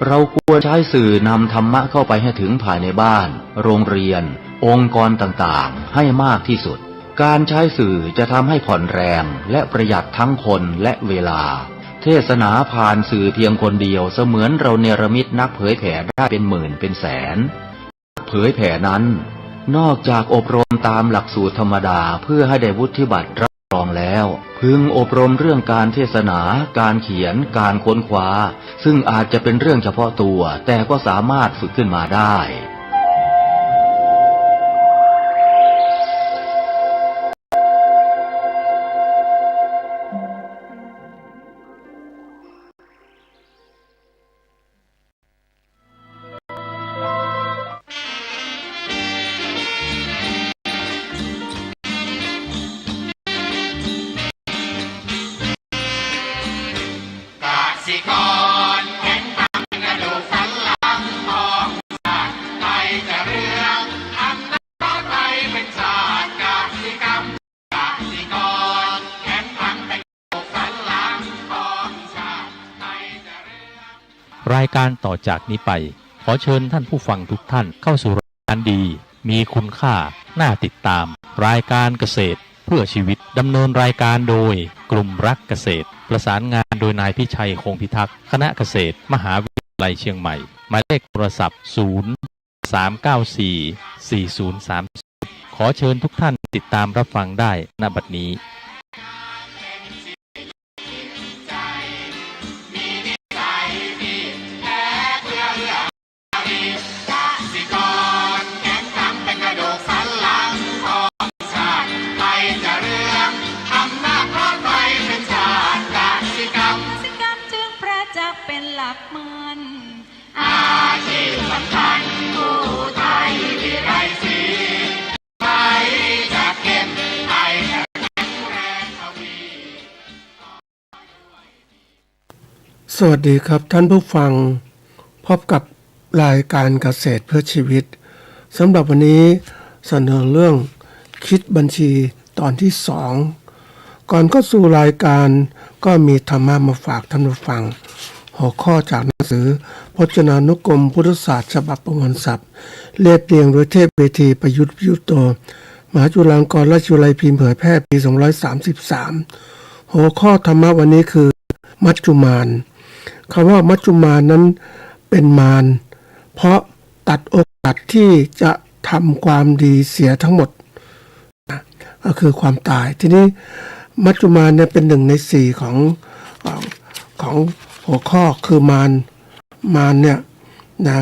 เราควรใช้สื่อนำธรรมะเข้าไปให้ถึงภายในบ้านโรงเรียนองค์กรต่างๆให้มากที่สุดการใช้สื่อจะทำให้ผ่อนแรงและประหยัดทั้งคนและเวลาเทศนาผ่านสื่อเพียงคนเดียวเสมือนเราเนรมิตนักเผยแผ่ได้เป็นหมื่นเป็นแสนเผยแผ่นั้นนอกจากอบรมตามหลักสูตรธรรมดาเพื่อให้ได้วุฒิบัตรรับรองแล้วพึงอบรมเรื่องการเทศนาการเขียนการค้นคว้าซึ่งอาจจะเป็นเรื่องเฉพาะตัวแต่ก็สามารถฝึกขึ้นมาได้รายการต่อจากนี้ไปขอเชิญท่านผู้ฟังทุกท่านเข้าสู่รายการดีมีคุณค่าน่าติดตามรายการเกษตรเพื่อชีวิตดำเนินรายการโดยกลุ่มรักเกษตรประสานงานโดยนายพิชัยคงพิทักษ์คณะเกษตรมหาวิทยาลัยเชียงใหม่หมายเลขโทรศัพท์0 3 9 4 4 0 3 ขอเชิญทุกท่านติดตามรับฟังได้ณบัดนี้เป็นหลักมันอาชีพสำคัญผู้ไทยที่ไรสีไทยจะเก็บไทยจะแข็งแรงทวีสวัสดีครับท่านผู้ฟังพบกับรายการเกษตรเพื่อชีวิตสำหรับวันนี้เสนอเรื่องคิดบัญชีตอนที่2ก่อนเข้าสู่รายการก็มีธรรมะมาฝากท่านผู้ฟังหัวข้อจากหนังสือพจนานุกรมพุทธศาสตร์ฉบับประมวลศัพท์เรียบเรียงโดยเทพเวทีประยุทธ์ยุตโตมหาจุฬาลงกรณราชวิทยาลัยพิมพ์เผยแพร่ปี2533หัวข้อธรรมะวันนี้คือมัจจุมานคำว่ามัจจุมานนั้นเป็นมารเพราะตัดโอกาสที่จะทำความดีเสียทั้งหมดก็คือความตายทีนี้มัจจุมานเนี่ยเป็น1 ใน 4ของหัวข้อคือมารเนี่ยนะ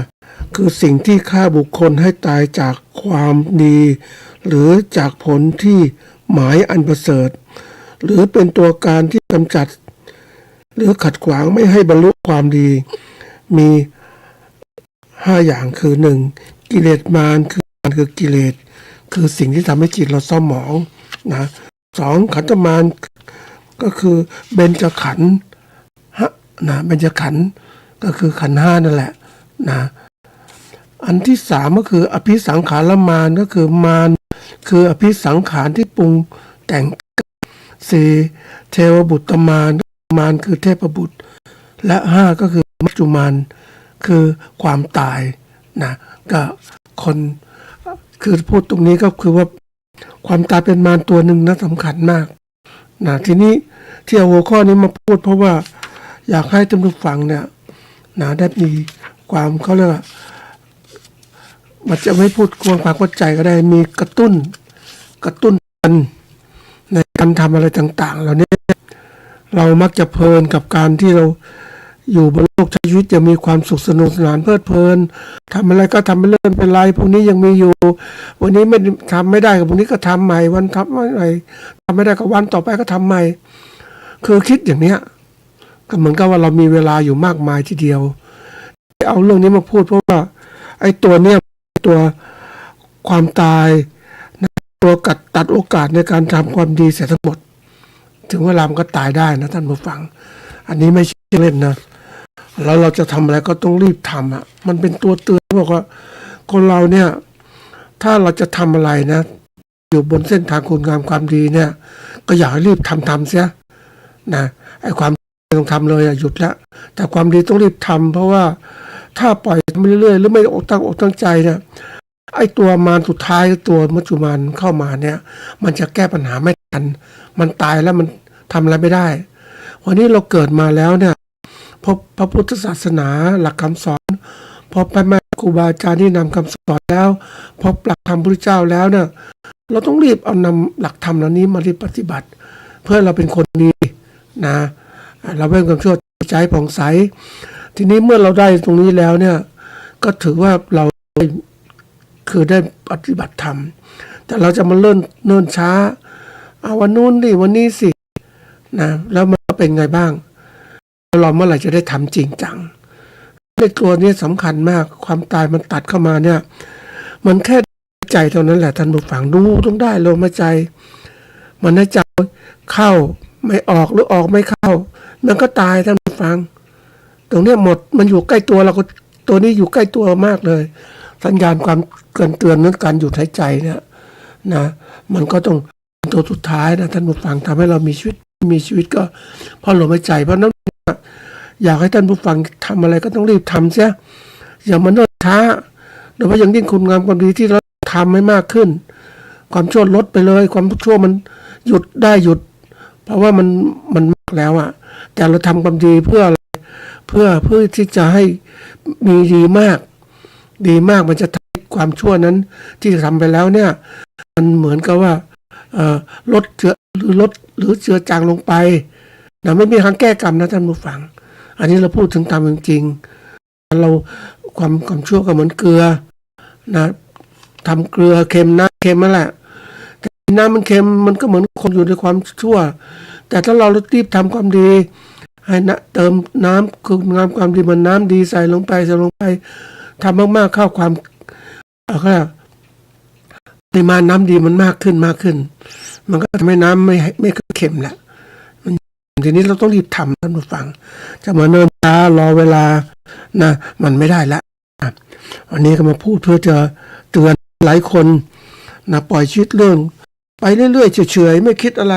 คือสิ่งที่ฆ่าบุคคลให้ตายจากความดีหรือจากผลที่หมายอันประเสริฐหรือเป็นตัวการที่กำจัดหรือขัดขวางไม่ให้บรรลุความดีมี5อย่างคือ1กิเลสมารคือกิเลสคือสิ่งที่ทำให้จิตเราเศร้าหมองนะ2ขันธมารก็คือเบญจขันธ์นะเบญจขันธ์ก็คือขันธ์5นั่นแหละนะอันที่3ก็คืออภิสังขารมารก็คือมารคืออภิสังขารที่ปรุงแต่ง4เทวบุตรมารคือเทพบุตรและ5ก็คือมัจจุมารคือความตายนะก็คนคือพูดตรงนี้ก็คือว่าความตายเป็นมารตัวหนึ่งนะสำคัญมากนะทีนี้ที่เอาหัวข้อนี้มาพูดเพราะว่าอยากให้ท่านผู้ฟังเนี่ยนะได้มีความเขาเรียกว่ามันจะไม่พูดความเข้าใจก็ได้มีกระตุ้นกันในการทำอะไรต่างๆเหล่านี้เรามักจะเพลินกับการที่เราอยู่บนโลกใช้ชีวิตจะมีความสุขสนุกสนานเพลิดเพลินทำอะไรก็ทำไปเรื่อยเป็นไรพวกนี้ยังมีอยู่วันนี้ไม่ทำไม่ได้กับพวกนี้ก็ทำใหม่วันทำไม่ได้ก็วันต่อไปก็ทำใหม่คือคิดอย่างเนี้ยก็เหมือนกับว่าเรามีเวลาอยู่มากมายทีเดียวเอาเรื่องนี้มาพูดเพราะว่าไอ้ตัวเนี้ยตัวความตายตัวตัดโอกาสในการทำความดีเสียทั้งหมดถึงเวลามันก็ตายได้นะท่านผู้ฟังอันนี้ไม่ใช่เล่นนะแล้วเราจะทำอะไรก็ต้องรีบทำอ่ะมันเป็นตัวเตือนบอกว่าคนเราเนี่ยถ้าเราจะทำอะไรนะอยู่บนเส้นทางคุณงามความดีเนี่ยก็อยากให้รีบทำเสียนะไอ้ความต้องทำเลยหยุดแล้วแต่ความดีต้องรีบทำเพราะว่า ถ้าปล่อยไปเรื่อยๆหรือไม่ตั้งอกตั้งใจเนี่ยไอ้ตัวมารสุดท้ายตัวมัจจุมารเข้ามาเนี่ยมันจะแก้ปัญหาไม่ทันมันตายแล้วมันทำอะไรไม่ได้วันนี้เราเกิดมาแล้วเนี่ยพบพระพุทธศาสนาหลักคำสอนพบพ่อแม่ครูบาอาจารย์ที่นำคำสอนแล้วพบหลักธรรมพระพุทธเจ้าแล้วเนี่ยเราต้องรีบเอานำหลักธรรมเหล่านี้มาปฏิบัติเพื่อเราเป็นคนดีนะเราเป็นความชั่วใจผ่องใสทีนี้เมื่อเราได้ตรงนี้แล้วเนี่ยก็ถือว่าเราคือได้ปฏิบัติธรรมแต่เราจะมาเนิ่นช้าเอาวันนู้นดิวันนี้สินะแล้วมันเป็นไงบ้างเราเมื่อไหร่จะได้ทำจริงจังในตัวนี้สำคัญมากความตายมันตัดเข้ามาเนี่ยมันแค่ใจเท่านั้นแหละท่านผู้ฟังดูต้องได้ลมหายใจมันให้ใจเข้าไม่ออกหรือออกไม่เข้ามันก็ตายท่านผู้ฟังตรงนี้หมดมันอยู่ใกล้ตัวเราก็ตัวนี้อยู่ใกล้ตัวมากเลยสัญญาณความเตือนนั้นการหยุดหายใจเนี่ยนะมันก็ต้องตัวสุดท้ายนะท่านผู้ฟังทำให้เรามีชีวิตก็เพราะลมหายใจเพราะนั้นอยากให้ท่านผู้ฟังทำอะไรก็ต้องรีบทำเสียอย่ามาเนิ่นช้าโดยเฉพาะอย่างยิ่งคุณงามความดีที่เราทำให้มากขึ้นความชั่วลดไปเลยความชั่วมันหยุดได้หยุดเพราะว่ามันมากแล้วอ่ะแต่เราทำความดีเพื่ออะไรเพื่อที่จะให้มีดีมากมันจะทำให้ความชั่วนั้นที่ทำไปแล้วเนี่ยมันเหมือนกับว่าลดเจือจางลงไปนะไม่มีทางแก้กรรมนะท่านผู้ฟังอันนี้เราพูดถึงตามจริงๆเราความชั่วก็เหมือนเกลือนะทำเกลือเค็มน้ำเค็มนั่นแหละแต่น้ำมันเค็มมันก็เหมือนคนอยู่ในความชั่วแต่ถ้าเรารีบทำความดีให้นะเติมน้ำคืองามความดีมันน้ำดีใส่ลงไปทำมากๆเข้าความก็ปริมาณน้ำดีมันมากขึ้นมันก็ทำให้น้ำไม่เค็มแหละทีนี้เราต้องรีบทำท่านผู้ฟังจะมาเนิ่นช้ารอเวลานะมันไม่ได้ละวันนี้ก็มาพูดเพื่อจะเตือนหลายคนนะปล่อยชีวิตเรื่องไปเรื่อยๆเฉยๆไม่คิดอะไร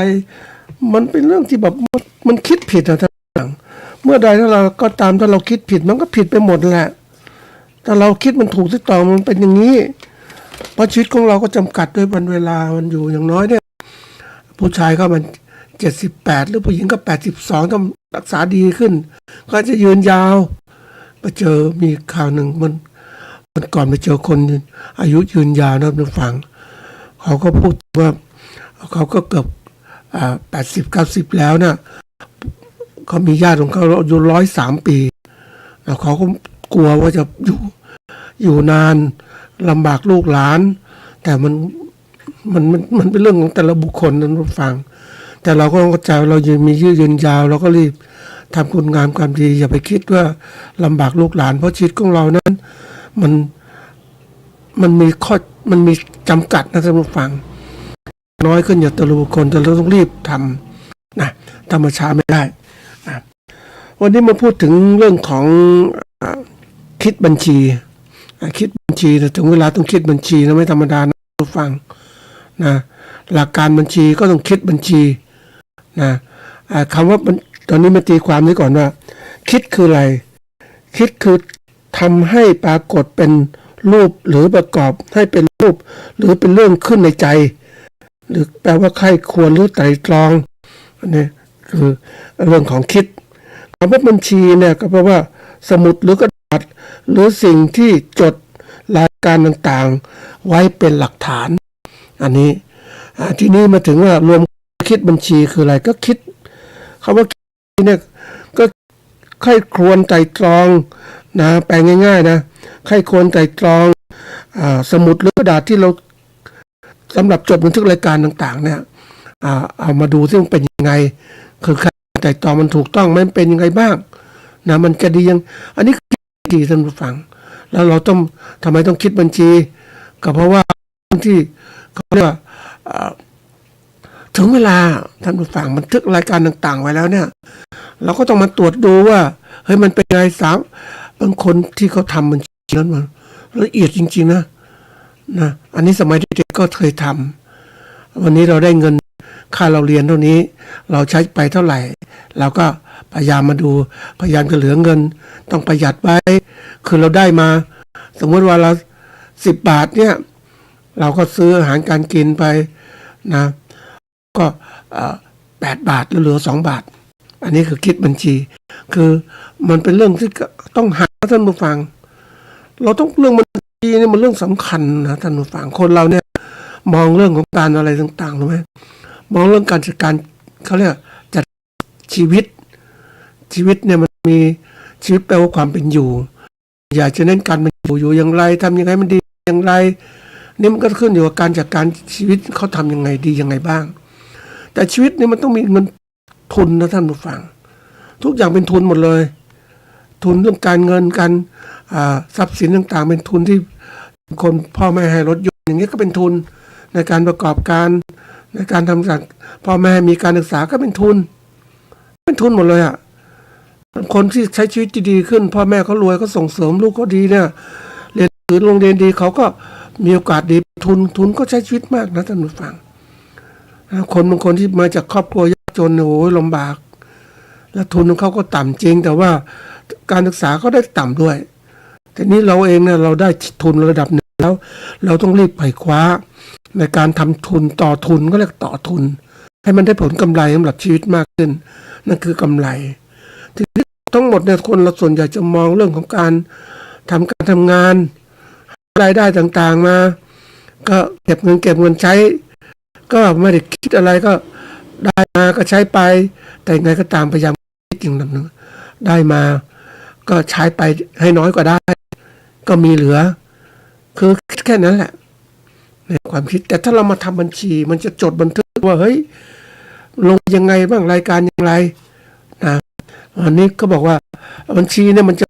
มันเป็นเรื่องที่แบบมันคิดผิดนะท่านผู้ฟังเมื่อใดถ้าเราก็ตามถ้าเราคิดผิดมันก็ผิดไปหมดแหละถ้าเราคิดมันถูกที่ต่อมันเป็นอย่างนี้เพราะชีวิตของเราก็จำกัดด้วยวันเวลามันอยู่อย่างน้อยเนี่ยผู้ชายก็มัน78หรือผู้หญิงก็82ต้องรักษาดีขึ้นก็จะยืนยาวไปเจอมีข่าวหนึ่งมันก่อนไปเจอคนอายุยืนยาวนะท่านผู้ฟังเขาก็พูดว่าเขาก็เกือบ80-90แล้วนะเขามีญาติของเขาอายุ103 ปีแล้วเขาก็กลัวว่าจะอยู่นานลำบากลูกหลานแต่มันเป็นเรื่องของแต่ละบุคคลนะท่านผู้ฟังแต่เราก็ต้องเข้าใจเรามียืนยาวเราก็รีบทำคุณงามความดีอย่าไปคิดว่าลำบากลูกหลานเพราะชีวิตของเรานั้นมันมีจำกัดนะท่านผู้ฟังน้อยขึ้นอย่าแต่ละบุคคลแต่เราต้องรีบทำนะธรรมชาติไม่ได้นะวันนี้มาพูดถึงเรื่องของคิดบัญชีแต่ถึงเวลาต้องคิดบัญชีนะไม่ธรรมดานะท่านผู้ฟังนะหลักการบัญชีก็ต้องคิดบัญชีนะคำว่าตอนนี้มาตีความนี้ก่อนว่าคิดคืออะไรคิดคือทำให้ปรากฏเป็นรูปหรือประกอบให้เป็นรูปหรือเป็นเรื่องขึ้นในใจหรือแปลว่าใคร่ควรหรือไตร่ตรองอันนี้คือเรื่องของคิดคำว่าบัญชีเนี่ยก็แปลว่าสมุดหรือกระดาษหรือสิ่งที่จดรายการต่างๆไว้เป็นหลักฐานอันนี้ทีนี้มาถึงว่ารวมคิดบัญชีคืออะไรก็คิดคำว่าคิดเนี่ยก็ใคร่ครวญไตร่ตรองนะแปลง่ายๆนะใคร่ครวญไตร่ตรองสมุดหรือกระดาษที่เราสำหรับจดบันทึกรายการต่างๆเนี่ยเอามาดูที่มันเป็นยังไงคือใครไตร่ตรองมันถูกต้องมันเป็นยังไงบ้างนะมันจะดียังอันนี้คือดีท่านผู้ฟังแล้วเราต้องทำไมต้องคิดบัญชีก็เพราะว่าที่เขาเรียกว่าถึงเวลาท่านผู้ฟังบันทึกรายการต่างๆไว้แล้วเนี่ยเราก็ต้องมาตรวจดูว่าเฮ้ยมันเป็นไงบางคนที่เขาทำบัญชีนั้นมันละเอียดจริงๆนะอันนี้สมัยเด็กๆก็เคยทำวันนี้เราได้เงินค่าเราเรียนเท่านี้เราใช้ไปเท่าไหร่เราก็พยายามมาดูพยายามจะเหลือเงินต้องประหยัดไว้ คือเราได้มาสมมติว่าเรา10 บาทเนี่ยเราก็ซื้ออาหารการกินไปนะก็8 บาทแล้วเหลือ2 บาทอันนี้คือคิดบัญชีคือมันเป็นเรื่องที่ต้องหาท่านผู้ฟังเราต้องเรื่องบัญชีนี่มันเรื่องสำคัญนะท่านผู้ฟังคนเราเนี่ยมองเรื่องของการอะไรต่างๆรู้ไหมมองเรื่องการจัดการเขาเรียกจัดชีวิตเนี่ยมันมีชีวิตแปลว่าความเป็นอยู่อยากจะเน้นการเป็นอยู่อย่างไรทำยังไงมันดีอย่างไรนี่มันก็ขึ้นอยู่กับการจัดการชีวิตเขาทำยังไงดียังไงบ้างแต่ชีวิตนี่มันต้องมีเงินทุนนะท่านผู้ฟังทุกอย่างเป็นทุนหมดเลยทุนเรื่องการเงินการทรัพย์สินต่างๆเป็นทุนที่คนพ่อแม่ให้รถยนต์อย่างนี้ก็เป็นทุนในการประกอบการในการทำงานพ่อแม่มีการศึกษาก็เป็นทุนหมดเลยอ่ะคนที่ใช้ชีวิตดีขึ้นพ่อแม่เขารวยเขาส่งเสริมลูกเขาดีเนี่ยเรียนหรือโรงเรียนดีเขาก็มีโอกาสดีทุนก็ใช้ชีวิตมากนะท่านผู้ฟังคนบางคนที่มาจากครอบครัวยากจนโอ้ยลำบากและทุนของเขาก็ต่ำจริงแต่ว่าการศึกษาก็ได้ต่ำด้วยแต่นี้เราเองเนี่ยเราได้ทุนระดับหนึ่งแล้วเราต้องรีบไขว่คว้าในการทำทุนต่อทุนก็เรียกต่อทุนให้มันได้ผลกำไรสำหรับชีวิตมากขึ้นนั่นคือกำไรที่ทั้งหมดเนี่ยคนเราส่วนใหญ่จะมองเรื่องของการทำงานรายได้ต่างๆมาก็เก็บเงินใช้ก็ไม่ได้คิดอะไรก็ได้มาก็ใช้ไปแต่ไงก็ตามพยายามคิดอย่างนั้นได้มาก็ใช้ไปให้น้อยกว่าได้ก็มีเหลือคือแค่นั้นแหละในความคิดแต่ถ้าเรามาทำบัญชีมันจะจดบันทึกว่าเฮ้ยลงยังไงบ้างรายการอย่างไรนะอันนี้ก็บอกว่าบัญชีเนี่ยมันจะ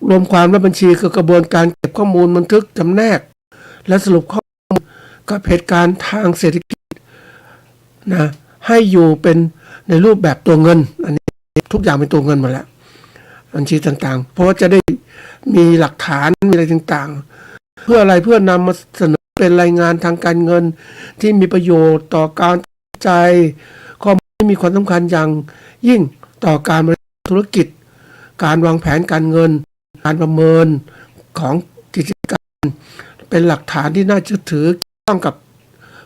รวมความว่าบัญชีคือกระบวนการเก็บข้อมูลบันทึกจำแนกและสรุปข้อมูลกับเหตุการณ์ทางเศรษฐกิจนะให้อยู่เป็นในรูปแบบตัวเงินอันนี้ทุกอย่างเป็นตัวเงินหมดแล้วบัญชีต่างๆเพราะว่าจะได้มีหลักฐานมีอะไรต่างๆเพื่ออะไรเพื่อนำมาเสนอเป็นรายงานทางการเงินที่มีประโยชน์ต่อการใจข้อมูลที่มีความสำคัญอย่างยิ่งต่อการบริหารธุรกิจการวางแผนการเงินการประเมินของกิจการเป็นหลักฐานที่น่าเชื่อถือเกี่ยวข้องกับ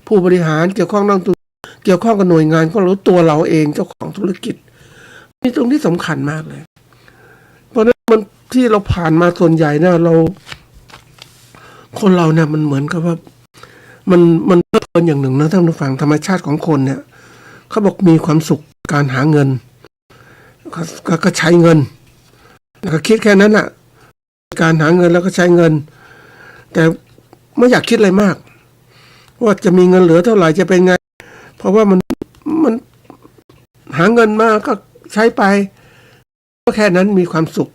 ผู้บริหารเกี่ยวข้องกับหน่วยงานก็รู้ตัวเราเองเจ้าของธุรกิจนี่ตรงที่สำคัญมากเลยเพราะนั้นมันที่เราผ่านมาส่วนใหญ่เนี่ยคนเราเนี่ยมันเหมือนกับว่ามันเพลิดเพลินอย่างหนึ่งนะท่านผู้ฟังธรรมชาติของคนเนี่ยเขาบอกมีความสุขการหาเงินก็ใช้เงินแล้วก็คิดแค่นั้นอ่ะการหาเงินแล้วก็ใช้เงินแต่ไม่อยากคิดอะไรมากว่าจะมีเงินเหลือเท่าไหร่จะเป็นไงเพราะว่ามันหาเงินมาก็ใช้ไปก็แค่นั้นมีความสุข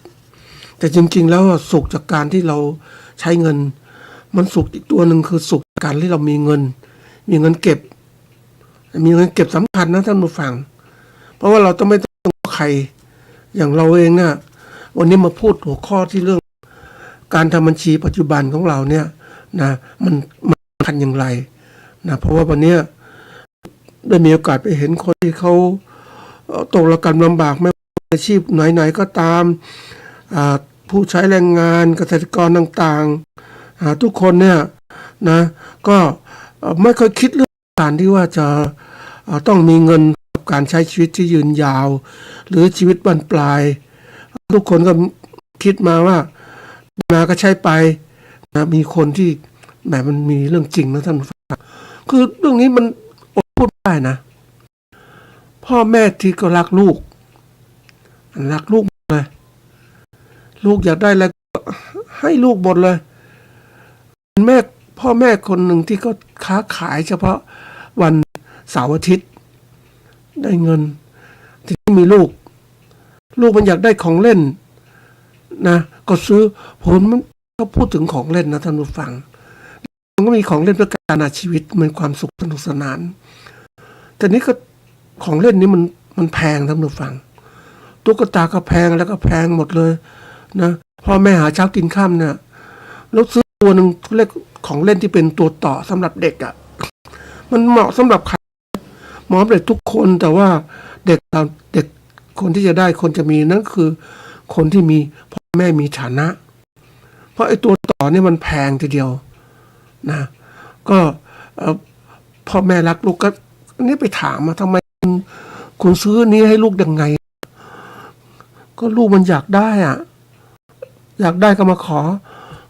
แต่จริงๆแล้วสุขจากการที่เราใช้เงินมันสุขอีกตัวหนึ่งคือสุขจากการที่เรามีเงินเก็บสำคัญนะท่านผู้ฟังเพราะว่าเราต้องไม่ต้องใครอย่างเราเองเนี่ยวันนี้มาพูดหัวข้อที่เรื่องการทำบัญชีปัจจุบันของเราเนี่ยนะมันสำคัญอย่างไรนะเพราะว่าวันนี้ได้มีโอกาสไปเห็นคนที่เขาตกระกำลำบากไม่ว่าอาชีพไหนๆก็ตามผู้ใช้แรงงานเกษตรกรต่างๆทุกคนเนี่ยนะก็ไม่ค่อยคิดเรื่องการที่ว่าจะต้องมีเงินกับการใช้ชีวิตที่ยืนยาวหรือชีวิตบรรปลายทุกคนก็คิดมาว่ามาก็ใช้ไปนะมีคนที่แบบมันมีเรื่องจริงนะท่านผู้ฟังคือเรื่องนี้มันพูดได้นะพ่อแม่ที่ก็รักลูกเลยลูกอยากได้อะไรให้ลูกหมดเลยพ่อแม่คนหนึ่งที่ก็ค้าขายเฉพาะวันเสาร์อาทิตย์ได้เงินที่มีลูกมันอยากได้ของเล่นนะก็ซื้อมันก็พูดถึงของเล่นนะท่านผู้ฟังมันก็มีของเล่นเพื่อการชีวิตมันความสุขสนุกสนานแต่นี้ก็ของเล่นนี้มันแพงท่านผู้ฟังตุ๊กตาก็แพงแล้วก็แพงหมดเลยนะพ่อแม่หาเช้ากินค่ำเนี่ยแล้วซื้อตัวหนึ่งเรียกของเล่นที่เป็นตัวต่อสำหรับเด็กอ่ะมันเหมาะสำหรับใครเหมาะสำหรับเด็กทุกคนแต่ว่าเด็กคนที่จะได้คนจะมีนั่นคือคนที่มีพ่อ แม่มีฐานะ เพราะไอ้ตัวต่อเนี่ยมันแพงทีเดียวนะก็พ่อแม่รักลูกก็นี่ไปถามมาทำไมคุณซื้อนี้ให้ลูกยังไงก็ลูกมันอยากได้อ่ะอยากได้ก็มาขอ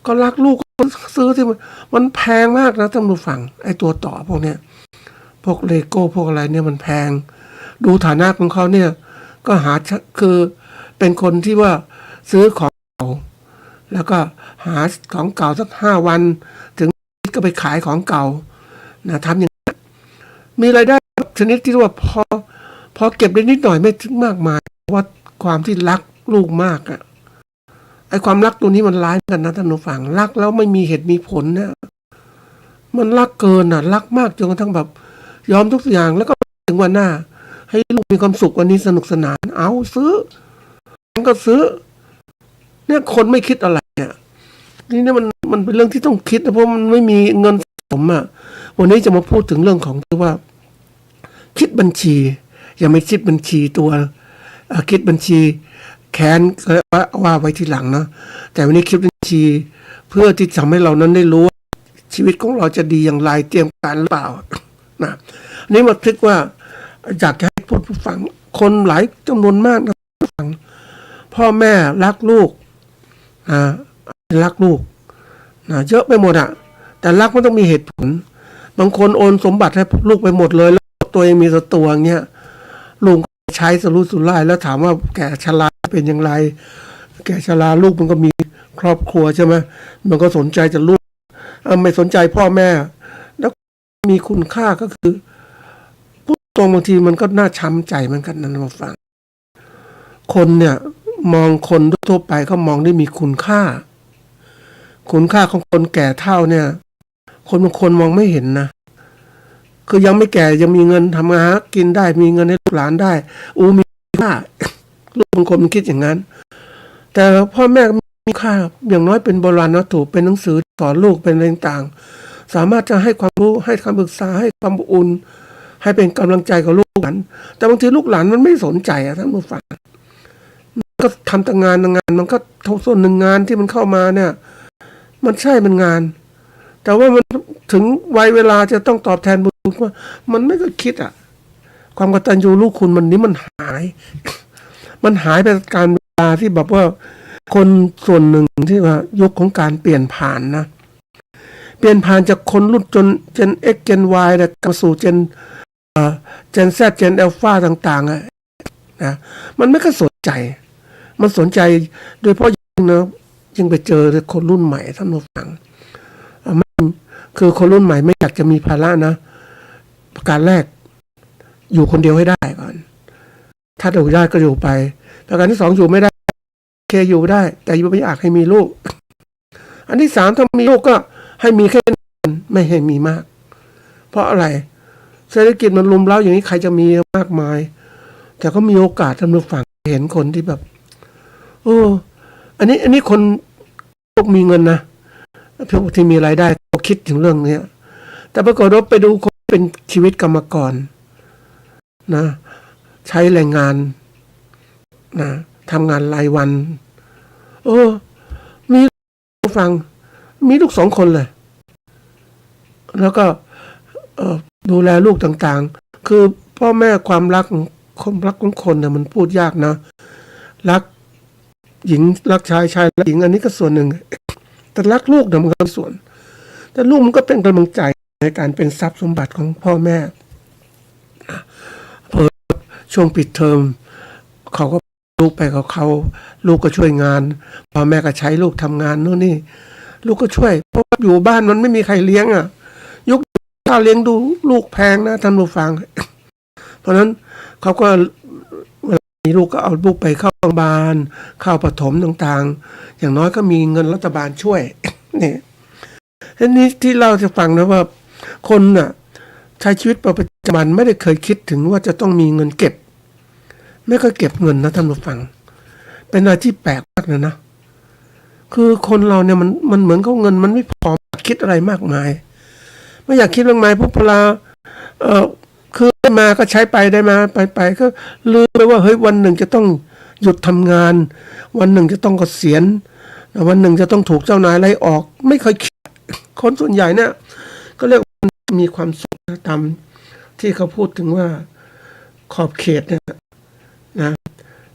ก็รักลูกก็ซื้อที่มันแพงมากนะท่านผู้ฟังไอ้ตัวต่อพวกเนี้ยพวกเลโก้พวกอะไรเนี่ยมันแพงดูฐานะของเขาเนี่ยก็คือเป็นคนที่ว่าซื้อของเก่าแล้วก็หาของเก่าสัก5 วันถึงก็ไปขายของเก่านะทำอย่างนี้มีรายได้ชนิดที่ว่าพอเก็บได้นิดหน่อยไม่ถึงมากมายเพราะว่าความที่รักลูกมากอะไอ้ความรักตัวนี้มันร้ายกันนะท่านผู้ฟังรักแล้วไม่มีเหตุมีผลเนี่ยมันรักเกินอ่ะรักมากจนกระทั่งแบบยอมทุกอย่างแล้วก็ถึงวันหน้าให้ลูกมีความสุขวันนี้สนุกสนานเอาซื้อก็ซื้อเนี่ยคนไม่คิดอะไรเนี่ยนี่มันเป็นเรื่องที่ต้องคิดนะเพราะมันไม่มีเงินสมอ่ะวันนี้จะมาพูดถึงเรื่องของที่ว่าคิดบัญชีอย่าไม่คิดบัญชีตัวคิดบัญชีแค้นว่าไว้ทีหลังนะแต่วันนี้คิดบัญชีเพื่อที่ทำให้เรานั้นได้รู้ว่าชีวิตของเราจะดีอย่างไรเตรียมการหรือเปล่านะนี่มาคิดว่าอยากให้พูดผู้ฟังคนหลายจำนวนมากนะฟังพ่อแม่รักลูกรักลูกนะเยอะไปหมดอ่ะแต่รักมันต้องมีเหตุผลบางคนโอนสมบัติให้ลูกไปหมดเลยแล้วตัวเองมีตัวอย่างเงี้ยลุงใช้สรุปสุร่ายแล้วถามว่าแก่ชราเป็นอย่างไรแก่ชราลูกมันก็มีครอบครัวใช่ไหมมันก็สนใจจะลูกไม่สนใจพ่อแม่แล้วมีคุณค่าก็คือพูดตรงบางทีมันก็น่าช้ำใจเหมือนกันนะมาฟังคนเนี่ยมองคนทั่วไปเขามองได้มีคุณค่าของคนแก่เฒ่าเนี่ยคนบางคนมองไม่เห็นนะคือยังไม่แก่ยังมีเงินทำงานกินได้มีเงินให้ลูกหลานได้มีค่าลูกบางคนมันคิดอย่างนั้นแต่พ่อแม่มีค่าอย่างน้อยเป็นโบราณวัตถุเป็นหนังสือสอนลูกเป็นอะไรต่างๆสามารถจะให้ความรู้ให้คำปรึกษาให้ความอุ่นให้เป็นกำลังใจกับลูกหลานแต่บางทีลูกหลานมันไม่สนใจท่านผู้ฟังมันก็ทำแต่งานมันก็เท่าส่วนหนึ่งงานที่มันเข้ามาเนี่ยมันใช่มันงานแต่ว่ามันถึงวัยเวลาจะต้องตอบแทนบุญว่ามันไม่ก็คิดอ่ะความกตัญญูลูกคุณมันนี้มันหายไปการเวลาที่แบบว่าคนส่วนหนึ่งที่ว่ายุคของการเปลี่ยนผ่านนะเปลี่ยนผ่านจากคนรุ่นจนเจน X เจน Y เนี่ยมาสู่เจนZ เจน Alpha ต่างๆอ่ะนะมันไม่ก็สนใจมันสนใจโดยเฉพาะยิ่งนะยังไปเจอคนรุ่นใหม่ท่านผู้ฟังคือคนรุ่นใหม่ไม่อยากจะมีภาระนะประการแรกอยู่คนเดียวให้ได้ก่อนถ้าอยู่ได้ก็อยู่ไปประการที่2อยู่ไม่ได้เคอยู่ได้แต่ไม่อยากให้มีลูกอันที่3ถ้ามีลูกก็ให้มีแค่นั้นไม่ให้มีมากเพราะอะไรเศรษฐกิจมันรุมเร้าอย่างนี้ใครจะมีมากมายแต่ก็มีโอกาสท่านผู้ฟังเห็นคนที่แบบอันนี้คนพวกมีเงินนะพวกที่มีรายได้เขาคิดถึงเรื่องนี้แต่ปรากฏว่าไปดูคนเป็นชีวิตกรรมกรนะใช้แรงงานนะทำงานรายวันมีฟังมีลูก2 คนเลยแล้วก็ดูแลลูกต่างๆคือพ่อแม่ความรักของคนเนี่ยมันพูดยากนะรักหญิงรักชายรักหญิงอันนี้ก็ส่วนหนึ่งแต่รักลูกเนี่ยมันก็ส่วนแต่ลูกมันก็เป็นกำลังใจในการเป็นทรัพย์สมบัติของพ่อแม่พอช่วงปิดเทอมเขาก็ลูกไปกับเขาลูกก็ช่วยงานพ่อแม่ก็ใช้ลูกทำงานโน่นนี่ลูกก็ช่วยเพราะอยู่บ้านมันไม่มีใครเลี้ยงยุคค่าเลี้ยงดูลูกแพงนะท่านผู้ฟังเพราะฉะนั้นเขาก็เวลามีลูกก็เอาลูกไปเข้าโรงพยาบาลเข้าประถมต่างๆอย่างน้อยก็มีเงินรัฐบาลช่วยนี่ทีนี้ที่เราจะฟังนะว่าคนน่ะใช้ชีวิตประจำวันไม่ได้เคยคิดถึงว่าจะต้องมีเงินเก็บไม่เคยเก็บเงินนะท่านผู้ฟังเป็นอะไรที่แปลกมากเลยนะคือคนเราเนี่ยมันเหมือนเขาเงินมันไม่พอคิดอะไรมากมายไม่อยากคิดมากมายพวกพลาคือได้มาก็ใช้ไปได้มาไปก็ลืมไปว่าเฮ้ยวันหนึ่งจะต้อง หยุดทำงานวันหนึ่งจะต้องเกษียณวันหนึ่งจะต้องถูกเจ้านายไล่ออกไม่เคยคิดคนส่วนใหญ่เนี่ยก็เรียกว่ามีความสุขตามที่เขาพูดถึงว่าขอบเขตเนี่ยนะ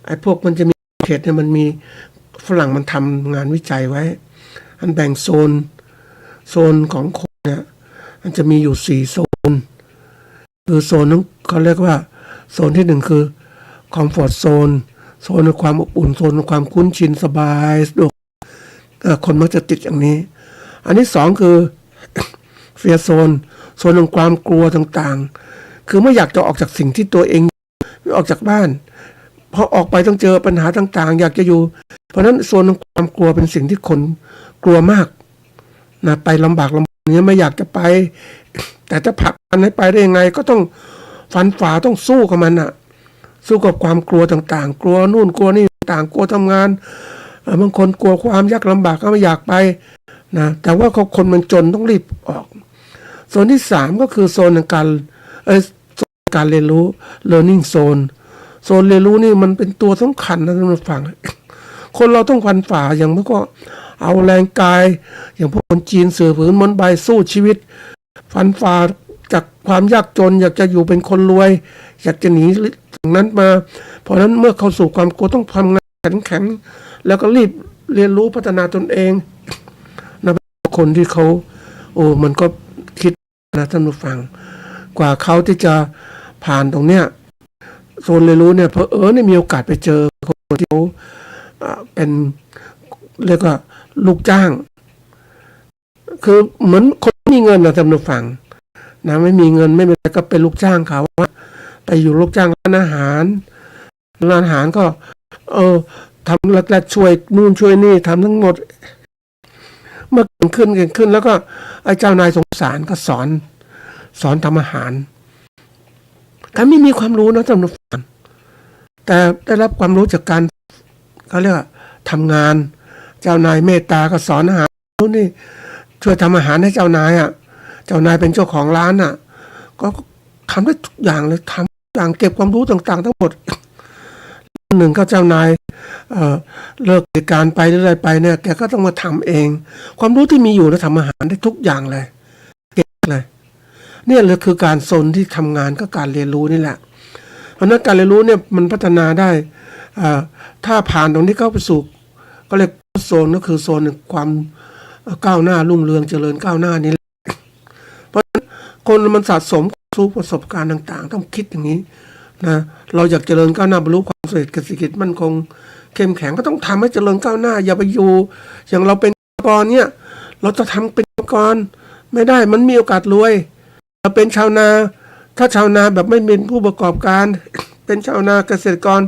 ไอ้พวกมันจะมีเขตเนี่ยมันมีฝรั่งมันทำงานวิจัยไว้อันแบ่งโซนของคนเนี่ยมันจะมีอยู่4 โซนคือโซนนั้นเขาเรียกว่าโซนที่1คือคอมฟอร์ตโซนโซนในความอบอุ่นโซนในความคุ้นชินสบายสะดวกคนมักจะติดอย่างนี้อันที่2คือเฟียร์โซนของความกลัวต่างๆคือไม่อยากจะออกจากสิ่งที่ตัวเองออกจากบ้านพอออกไปต้องเจอปัญหาต่างๆอยากจะอยู่เพราะฉะนั้นโซนของความกลัวเป็นสิ่งที่คนกลัวมากนะไปลำบากนี้ไม่อยากจะไปแต่จะผลักมันให้ไปได้ยังไงก็ต้องฟันฝ่าต้องสู้กับมันอะสู้กับความกลัวต่างๆกลัวนู่นกลัวนี่ต่างกลัวทำงานบางคนกลัวความยากลำบากก็ไม่อยากไปนะแต่ว่าคนมันจนต้องรีบออกโซนที่3ก็คือโซนการเรียนรู้ learning zone โซนเรียนรู้นี่มันเป็นตัวสำคัญนะท่านผู้ฟังคนเราต้องฟันฝ่าอย่างเมื่อก็เอาแรงกายอย่างพวกคนจีนเสือผืนมนใบสู้ชีวิตฟันฝ่าจากความยากจนอยากจะอยู่เป็นคนรวยอยากจะหนีจากนั้นมาเพราะนั้นเมื่อเข้าสู่ความกลัวต้องทำงานแข็งแล้วก็รีบเรียนรู้พัฒนาตนเองนะคนที่เขามันก็คิดนะท่านผู้ฟังกว่าเขาที่จะผ่านตรงเนี้ยโซนเรียนรู้เนี่ยเนี่ยมีโอกาสไปเจอคนที่เขาเป็นเรียกว่าลูกจ้างคือเหมือนคนมีเงินนะท่านผู้ฟังนะไม่มีเงินไม่เป็นไรก็เป็นลูกจ้างเขาไปอยู่ลูกจ้างร้านอาหารก็ทำแรกๆช่วยนู่นช่วยนี่ทำทั้งหมดเมื่อเก่งขึ้นแล้วก็ไอ้เจ้านายสงสารก็สอนทำอาหารแต่ไม่มีความรู้นะท่านผู้ฟังแต่ได้รับความรู้จากการเขาเรียกว่าทำงานเจ้านายเมตตาก็สอนอาหารนี่ช่วยทำอาหารให้เจ้านายเจ้านายเป็นเจ้าของร้านก็ทำได้ทุกอย่างเลยทำอย่างเก็บความรู้ต่างๆทั้งหมดหนึ่งก็เจ้านายเลิกกิจการไปเรื่อยๆไปเนี่ยแกก็ต้องมาทำเองความรู้ที่มีอยู่แล้วทำอาหารได้ทุกอย่างเลยเก่งเลยเนี่ยเลยคือการโซนที่ทำงานก็การเรียนรู้นี่แหละเพราะนั้นการเรียนรู้เนี่ยมันพัฒนาได้ถ้าผ่านตรงนี้เข้าไปสู่ก็เรียกโซนก็คือโซนความก้าวหน้ารุ่งเรืองเจริญก้าวหน้านี้เพราะฉะนั้นคนมันสะสมสู่ประสบการณ์ต่างๆต้องคิดอย่างนี้นะเราอยากเจริญก้าวหน้าบรรลุความสำเร็จเกษตรกิจมั่นคงเข้มแข็งก็ต้องทำให้เจริญก้าวหน้าอย่าไปอยู่อย่างเราเป็นกรเนี่ยเราจะทำเป็นกรไม่ได้มันมีโอกาสรวยเราเป็นชาวนาถ้าชาวนาแบบไม่เป็นผู้ประกอบการเป็นชาวนาเกษตรกร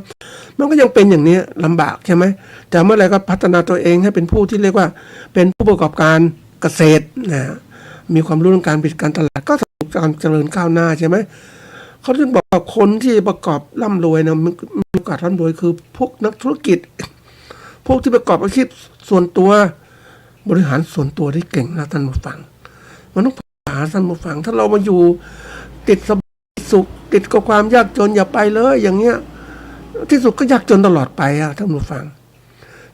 มันก็ยังเป็นอย่างนี้ลำบากใช่ไหมแต่เมื่อไหร่ก็พัฒนาตัวเองให้เป็นผู้ที่เรียกว่าเป็นผู้ประกอบการเกษตรนะมีความรู้เรื่องการผลิตการตลาดก็ทำการเจริญก้าวหน้าใช่ไหมเขาถึงบอกว่าคนที่ประกอบร่ำรวยนะมีโอกาสร่ำรวยคือพวกนักธุรกิจพวกที่ประกอบอาชีพส่วนตัวบริหารส่วนตัวที่เก่งนะท่านผู้ฟังมันต้องหาท่านผู้ฟังถ้าเรามาอยู่ติดสุขติดกับความยากจนอย่าไปเลยอย่างเงี้ยที่สุดก็ยากจนตลอดไปท่านผู้ฟัง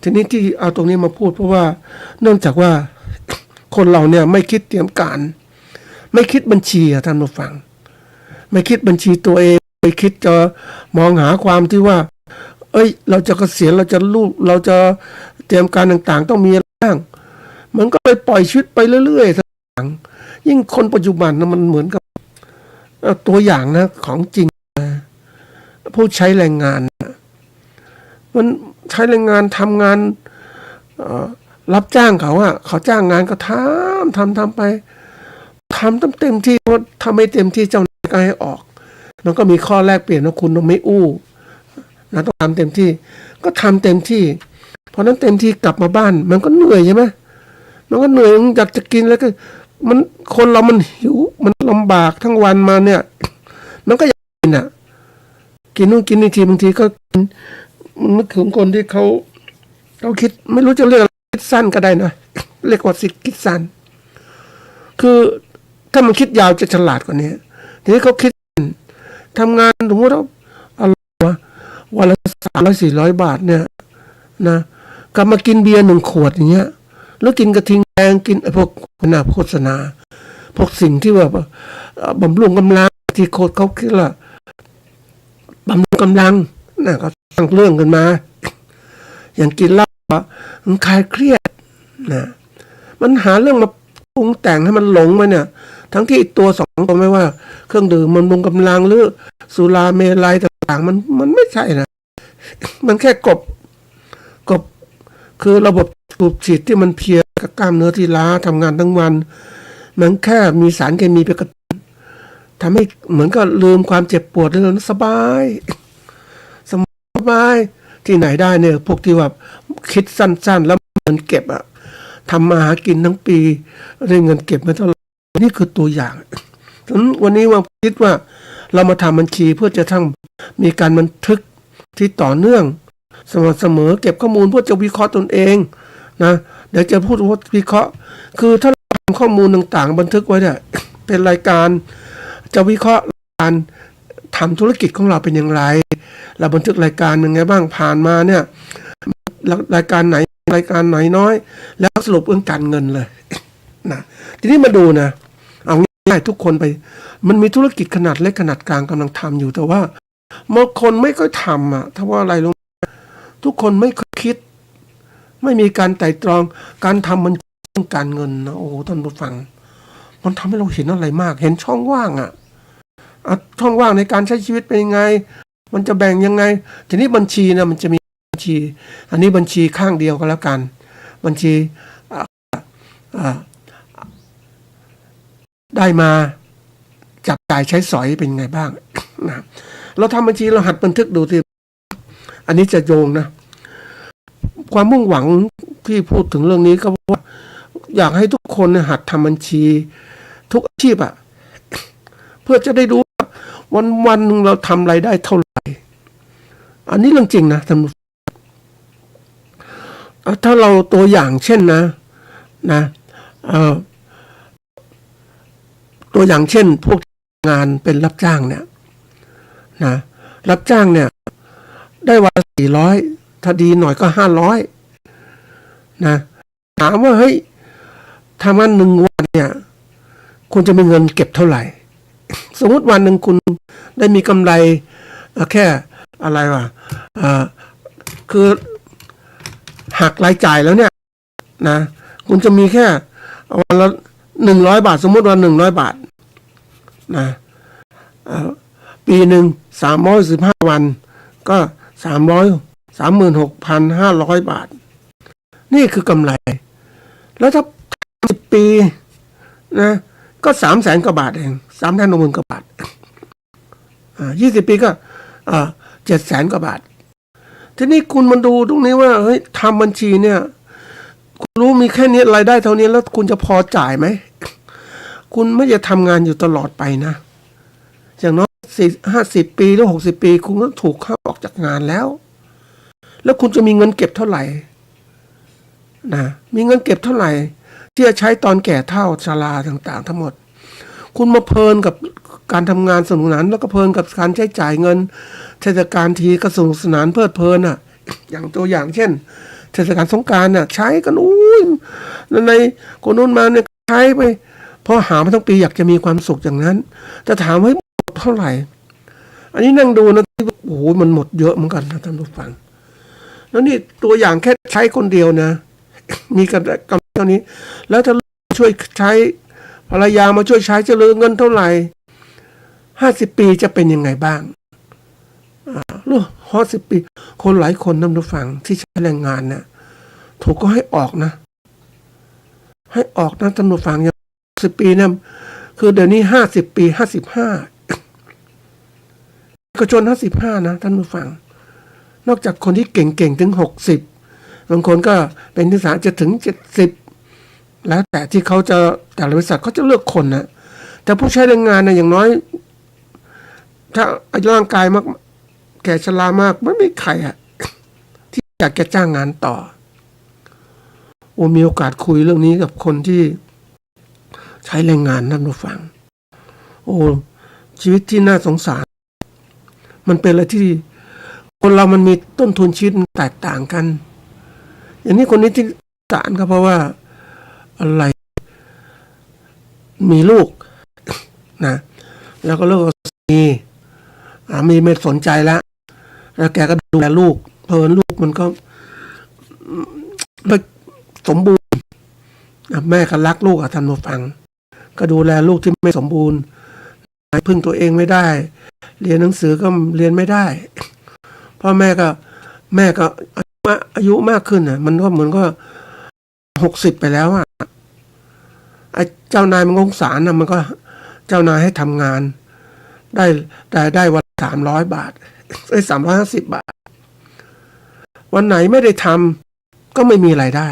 ทีนี้ที่เอาตรงนี้มาพูดเพราะว่าเนื่องจากว่าคนเราเนี่ยไม่คิดเตรียมการไม่คิดบัญชีท่านผู้ฟังไม่คิดบัญชีตัวเองไม่คิดจะมองหาความที่ว่าเราจะเกษียณเราจะเตรียมการต่างๆต้องมีอะไรบ้างมันก็เลยปล่อยชีวิตไปเรื่อยๆยิ่งคนปัจจุบันนะมันเหมือนกับตัวอย่างนะของจริงผู้ใช้แรงงานมันใช้แรงงานทำงานรับจ้างเขาจ้างงานก็ทำไปทำเต็มที่ว่าทำไม่เต็มที่เจ้านายก็ให้ออกมันก็มีข้อแรกเปลี่ยนว่าคุณต้องไม่อู้นะต้องทำเต็มที่ก็ทำเต็มที่เพราะนั้นเต็มที่กลับมาบ้านมันก็เหนื่อยใช่ไหมมันก็เหนื่อยอยากจะกินแล้วก็มันคนเรามันหิวมันลำบากทั้งวันมาเนี่ยมันก็อยากกินกินนู่นกินนี่ทีบางทีก็นึกถึงคนที่เขาคิดไม่รู้จะเรียกอะไรคิดสั้นก็ได้นะเรียกว่าคิดสั้นคือถ้ามันคิดยาวจะฉลาดกว่านี้ทีนี้เขาคิดทำงานสมมติว่าวันละ 300-400 บาทเนี่ยนะกลับมากินเบียร์1 ขวดอย่างเงี้ยแล้วกินกระทิงแดงกินไอ้พวกโฆษณาพวกสิ่งที่แบบบำรุงกำลังที่โคตรเขาคิดว่าบำรุงกำลังนะก็สร้างเรื่องกันมาอย่างกินเหล้ามันคลายเครียดนะมันหาเรื่องมาปรุงแต่งให้มันหลงมาเนี่ยทั้งที่ตัว2 ตัวไม่ว่าเครื่องดื่มบำรุงกำลังหรือสุราเมลัยต่างๆมันไม่ใช่นะมันแค่กบคือระบบสูบฉีดที่มันเพลียกับกล้ามเนื้อที่ล้าทำงานทั้งวันมันแค่มีสารเคมีไปกระตุ้นทำให้เหมือนกับลืมความเจ็บปวดแล้วสบายที่ไหนได้เนี่ยพวกที่ว่าคิดสั้นๆแล้วเงินเก็บอะทำมาหากินทั้งปีได้เงินเก็บไม่เท่าไหร่นี่คือตัวอย่างฉะนั้นวันนี้ว่าคิดว่าเรามาทำบัญชีเพื่อจะทั้งมีการบันทึกที่ต่อเนื่องสม่ำเสมอเก็บข้อมูลเพื่อจะวิเคราะห์ตนเองนะเดี๋ยวจะพูดว่าวิเคราะห์คือถ้าเราทำข้อมูลต่างๆบันทึกไว้เนี่ยเป็นรายการจะวิเคราะห์การทำธุรกิจของเราเป็นอย่างไรเราบันทึกรายการยังไงบ้างผ่านมาเนี่ยรายการไหนน้อยแล้วสรุปเรื่องการเงินเลยนะทีนี้มาดูนะเอาง่ายๆทุกคนไปมันมีธุรกิจขนาดเล็กขนาดกลางกำลังทำอยู่แต่ว่าบางคนไม่ค่อยทำอ่ะถ้าว่าอะไรลงทุกคนไม่ค่อยคิดไม่มีการไตร่ตรองการทำมันเรื่องการเงินนะโอ้ท่านผู้ฟังมันทำให้เราเห็นอะไรมากเห็นช่องว่างอ่ะช่องว่างในการใช้ชีวิตเป็นยังไงมันจะแบ่งยังไงทีนี้บัญชีนะมันจะมีบัญชีอันนี้บัญชีข้างเดียวก็แล้วกันบัญชีได้มาจับจ่ายใช้สอยเป็นไงบ้างนะเราทำบัญชีเราหัดบันทึกดูทีอันนี้จะโยงนะความมุ่งหวังที่พูดถึงเรื่องนี้ก็ว่าอยากให้ทุกคนหัดทำบัญชีทุกอาชีพอ่ะเพื่อจะได้รู้วันนึงเราทำรายได้เท่าไหร่อันนี้เรื่องจริงนะท่านถ้าเราตัวอย่างเช่นนะตัวอย่างเช่นพวกงานเป็นรับจ้างเนี่ยนะรับจ้างเนี่ยได้วันละ400ถ้าดีหน่อยก็500นะถามว่าเฮ้ยทำงาน1 วันเนี่ยคุณจะมีเงินเก็บเท่าไหร่สมมติวันหนึ่งคุณได้มีกำไรแค่อะไรวะคือหักรายจ่ายแล้วเนี่ยนะคุณจะมีแค่วันละ100 บาทสมมติวัน100 บาทนะปีหนึ่ง315 วันก็36,500 บาทนี่คือกำไรแล้วถ้า10 ปีนะก็300,000 กว่าบาทเอง360,000 กว่าบาท20 ปีก็700,000 กว่าบาททีนี้คุณมาดูตรงนี้ว่าเฮ้ยทำบัญชีเนี่ยคุณรู้มีแค่นี้รายได้เท่านี้แล้วคุณจะพอจ่ายไหมคุณไม่จะทำงานอยู่ตลอดไปนะอย่างน้อย50 ปีหรือ60 ปีคุณก็ถูกเข้าออกจากงานแล้วคุณจะมีเงินเก็บเท่าไหร่นะมีเงินเก็บเท่าไหร่ที่จะใช้ตอนแก่เฒ่าชราต่างๆทั้งหมดคุณมาเพลินกับการทำงานสนุกสนานแล้วก็เพลินกับการใช้จ่ายเงินเทศกาลทีก็สนุกสนานเพลิดเพลินอ่ะอย่างตัวอย่างเช่นเทศกาลสงกรานต์น่ะใช้กันในคนนู้นมาเนี่ยใช้ไปพอหามาทั้งปีอยากจะมีความสุขอย่างนั้นแต่ถามว่าหมดเท่าไหร่อันนี้นั่งดูนะโอ้โหมันหมดเยอะเหมือนกันนะท่านผู้ฟังแล้วนี่ตัวอย่างแค่ใช้คนเดียวนะมีกำไรเท่านี้แล้วถ้าช่วยใช้ภรรยามาช่วยใช้จะเหลือเงินเท่าไหร่50 ปีจะเป็นยังไงบ้าง50 ปีคนหลายคนท่านผู้ฟังที่ใช้แรงงานเนี่ยถูกก็ให้ออกนะท่านผู้ฟังอย่าง10 ปีเนี่ยคือเดี๋ยวนี้50 ปี55ก็จน55นะท่านผู้ฟังนอกจากคนที่เก่งๆถึง60บางคนก็เป็นที่3จะถึง70แล้วแต่ที่เขาจะแต่ละบริษัทเขาจะเลือกคนนะแต่ผู้ใช้แรงงานนะอย่างน้อยถ้าร่างกายมากแก่ชรามากไม่มีใครอะที่อยากจะจ้างงานต่อมีโอกาสคุยเรื่องนี้กับคนที่ใช้แรงงานท่านผู้ฟังชีวิตที่น่าสงสารมันเป็นอะไรที่ คนเรามันมีต้นทุนชีวิตแตกต่างกัน อย่างนี้คนนี้ที่สารก็เพราะว่าอะไรมีลูกนะแล้วก็เลิกมีไม่สนใจแล้วแกก็ดูแลลูกเพราะลูกมันก็ไม่สมบูรณ์แม่ก็รักลูกท่านผู้ฟังก็ดูแลลูกที่ไม่สมบูรณ์พึ่งตัวเองไม่ได้เรียนหนังสือก็เรียนไม่ได้พ่อแม่ก็อายุมากขึ้นมันก็เหมือนก็60ไปแล้วไอ้เจ้านายมันสงสารมันก็เจ้านายให้ทำงานได้วัน300 บาท350 บาทวันไหนไม่ได้ทำก็ไม่มีรายได้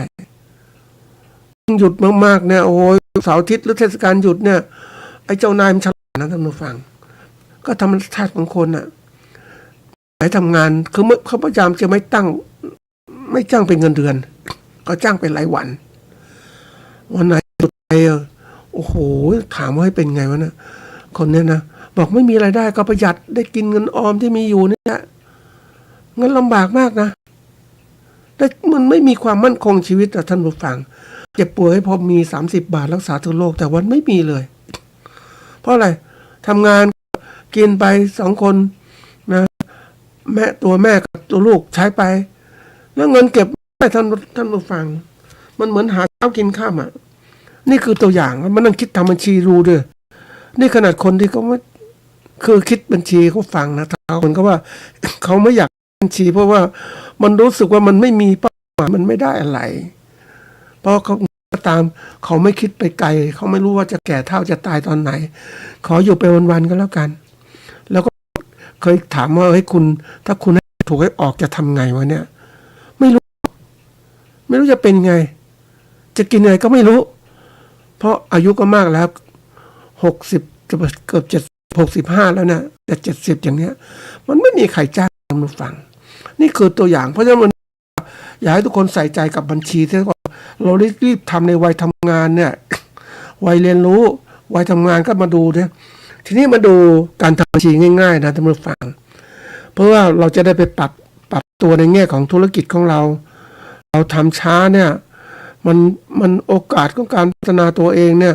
หยุดมากๆเนี่ยโอ้ยเสาร์อาทิตย์หรือเทศกาลหยุดเนี่ยไอ้เจ้านายมันฉลาดนะท่านผู้ฟังก็ธรรมชาติของคนไหนทำงานคือเขาพยายามจะไม่จ้างเป็นเงินเดือนก็จ้างเป็นรายวันไหนหยุดไปโอ้โหถามว่าให้เป็นไงวะเนี่ยคนเนี้ยนะบอกไม่มีรายได้ก็ประหยัดได้กินเงินออมที่มีอยู่เนี่ยเงินลำบากมากนะแต่มันไม่มีความมั่นคงชีวิตท่านผู้ฟังเจ็บป่วยให้พอมี30 บาทรักษาทั่วโลกแต่วันไม่มีเลยเพราะอะไรทำงานกินไป2 คนนะแม่กับตัวลูกใช้ไปแล้วเงินเก็บไม่ท่านผู้ฟังมันเหมือนหาเช้ากินข้ามนี่คือตัวอย่างมันนั่งคิดทำบัญชีรู้ด้วยนี่ขนาดคนที่เขาไม่คือคิดบัญชีเขาฟังนะคนก็ว่าเขาไม่อยากบัญชีเพราะว่ามันรู้สึกว่ามันไม่มีเป้าหมายมันไม่ได้อะไรเพราะเขาตามเขาไม่คิดไปไกลเขาไม่รู้ว่าจะแก่เฒ่าจะตายตอนไหนขออยู่ไปวันๆก็แล้วกันแล้วก็เคยถามว่าให้คุณถ้าคุณถูกให้ออกจะทำไงวะเนี่ยไม่รู้จะเป็นไงจะกินไงก็ไม่รู้เพราะอายุก็มากแล้ว60จะเกือบ65แล้วนะแต่70อย่างเนี้ยมันไม่มีใครจ้างมาฟังนี่คือตัวอย่างเพราะฉะนั้นอยากให้ทุกคนใส่ใจกับบัญชีที่ว่าเรารีบทำในวัยทำงานเนี่ยวัยเรียนรู้วัยทำงานก็มาดูเนี่ยทีนี้มาดูการทำบัญชีง่ายๆนะท่านผู้ฟังเพราะว่าเราจะได้ไปปรับตัวในแง่ของธุรกิจของเราทำช้าเนี่ยมันโอกาสของการพัฒนาตัวเองเนี่ย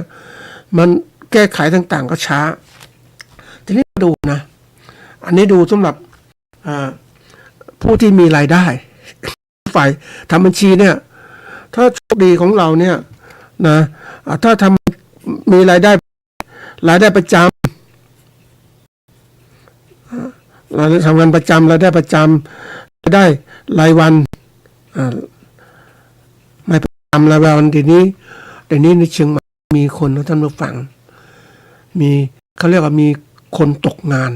มันแก้ไขต่างๆก็ช้าทีนี้มาดูนะอันนี้ดูสำหรับผู้ที่มีรายได้ฝ่ายทำบัญชีเนี่ยถ้าโชคดีของเราเนี่ยนะถ้ามีรายได้ประจำเราทำงานประจำรายได้ประจำได้รายวันไม่ประจำรายวันเดี๋ยวนี้ในเชียงใหม่มีคนนะท่านผู้ฟังมีเขาเรียกว่ามีคนตกงาน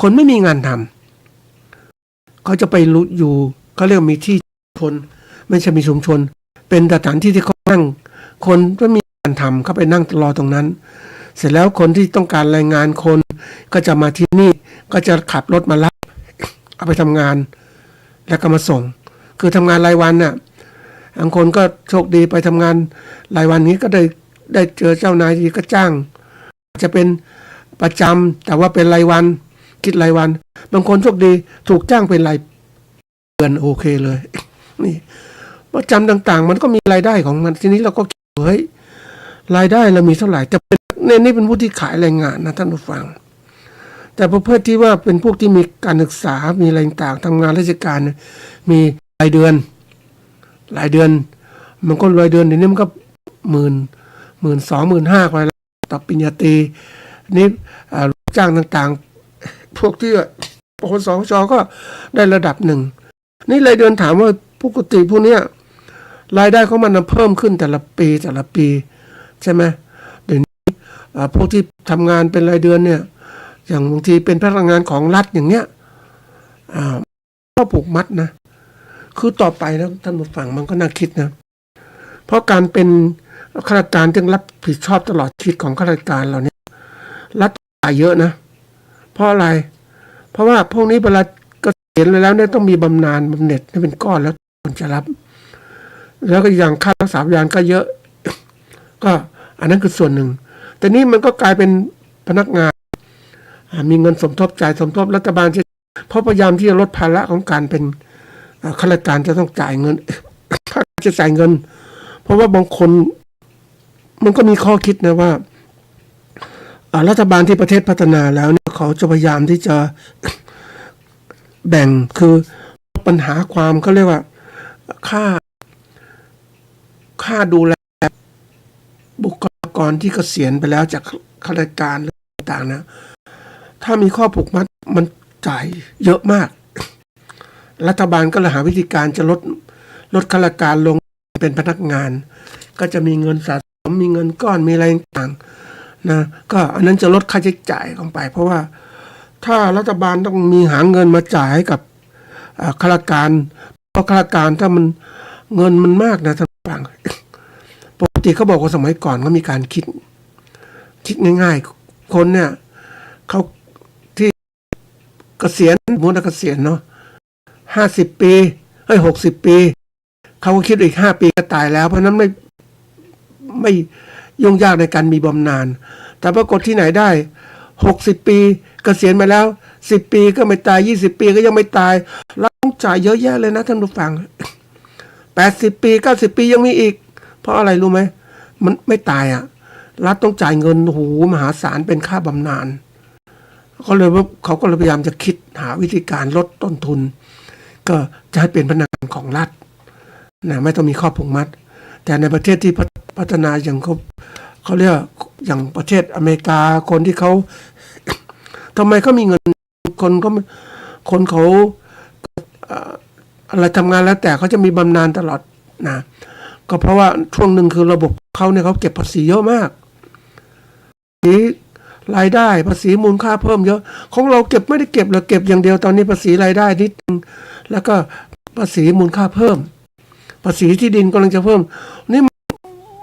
คนไม่มีงานทำเขาจะไปอยู่เขาเรียกมีที่ชุมชนไม่ใช่มีชุมชนเป็นสถานที่ที่เขานั่งคนก็มีงานทำเขาไปนั่งรอตรงนั้นเสร็จแล้วคนที่ต้องการรายงานคนก็จะมาที่นี่ก็จะขับรถมารับเอาไปทำงานแล้วก็มาส่งคือทำงานรายวันน่ะบางคนก็โชคดีไปทำงานรายวันนี้ก็ได้เจอเจ้านายที่ก็จ้างจะเป็นประจำแต่ว่าเป็นรายวันคิดรายวันบางคนโชคดีถูกจ้างเป็นรายเดือนโอเคเลยนี่ประจำต่างๆมันก็มีรายได้ของมันทีนี้เราก็เฮ้ยรายได้เรามีเท่าไหร่แต่นี่เป็นผู้ที่ขายแรงงานนะท่านผู้ฟังแต่ประเภทที่ว่าเป็นพวกที่มีการศึกษามีอะไรต่างทำงานราชการมีรายเดือนมันก็รายเดือนเดี๋ยวนี้มันก็12,000 15,000ไปแล้วต่อปริญญาตรีนี่จ้างต่างๆพวกที่คนสช.ก็ได้ระดับหนึ่งนี่รายเดือนถามว่าปกติพวกเนี้ยรายได้ของมันเพิ่มขึ้นแต่ละปีใช่ไหมเดี๋ยวนี้พวกที่ทำงานเป็นรายเดือนเนี่ยอย่างบางทีเป็นพนักงานของรัฐอย่างเนี้ยก็ผูกมัดนะคือต่อไปนะท่านผู้ฟังมันก็น่าคิดนะเพราะการเป็นข้าราชการจึงรับผิดชอบตลอดชีวิตของข้าราชการเราเนี่ยรัฐจ่ายเยอะนะเพราะอะไรเพราะว่าพวกนี้เวลาเกษียณแล้วเนี่ยต้องมีบำนาญบำเหน็จเป็นก้อนแล้วคนจะรับแล้วก็อย่างค่ารักษาพยาบาลก็เยอะก็อันนั้นคือส่วนหนึ่งแต่นี่มันก็กลายเป็นพนักงานมีเงินสมทบจ่ายสมทบรัฐบาลจะ เพราะพยายามที่จะลดภาระของการเป็นข้าราชการจะต้องจ่ายเงิน จะจ่ายเงิน เพราะว่าบางคนมันก็มีข้อคิดนะว่ารัฐบาลที่ประเทศพัฒนาแล้วเนี่ยเขาจะพยายามที่จะแบ่งคือปัญหาความเขาเรียกว่าค่าดูแลบุคลากรที่เกษียณไปแล้วจากข้าราชการต่างๆนะถ้ามีข้อผูกมัดมันจ่ายเยอะมากรัฐบาลก็เลยหาวิธีการจะลดข้าราชการลงเป็นพนักงานก็จะมีเงินสะสมมีเงินก้อนมีอะไรต่างๆนะก็อันนั้นจะลดค่าใช้จ่ายลงไปเพราะว่าถ้ารัฐบาลต้องมีหาเงินมาจ่ายให้กับข้าราชการเพราะข้าราชการถ้ามันเงินมันมากนะท่านฟังปกติเขาบอกว่าสมัยก่อนก็มีการคิดง่ายๆคนเนี่ยเขาที่เกษียณสมมติว่าเกษียณเนาะ50 ปี60 ปีเขาก็คิดอีก5 ปีก็ตายแล้วเพราะนั้นไม่ยุ่งยากในการมีบำนาญแต่ปรากฏที่ไหนได้60 ปีเกษียณมาแล้ว10 ปีก็ไม่ตาย20 ปีก็ยังไม่ตายแล้วต้องจ่ายเยอะแยะเลยนะท่านผู้ฟัง80 ปี90 ปียังมีอีกเพราะอะไรรู้ไหมมันไม่ตายรัฐต้องจ่ายเงินโอ้โหมหาศาลเป็นค่าบำนาญเขาก็เลยพยายามจะคิดหาวิธีการลดต้นทุนก็จะให้เป็นพนักงานของรัฐนะไม่ต้องมีข้อผูกมัดแต่ในประเทศที่พัฒนาอย่างเขาเรียกอย่างประเทศอเมริกาคนที่เขาทำไมเขามีเงินคนเขาอะไรทำงานแล้วแต่เขาจะมีบำนาญตลอดนะก็เพราะว่าช่วงหนึ่งคือระบบเขาเนี่ยเขาเก็บภาษีเยอะมากรายได้ภาษีมูลค่าเพิ่มเยอะของเราเก็บไม่ได้เก็บเราเก็บอย่างเดียวตอนนี้ภาษีรายได้นิดนึงแล้วก็ภาษีมูลค่าเพิ่มภาษีที่ดินกำลังจะเพิ่มนี่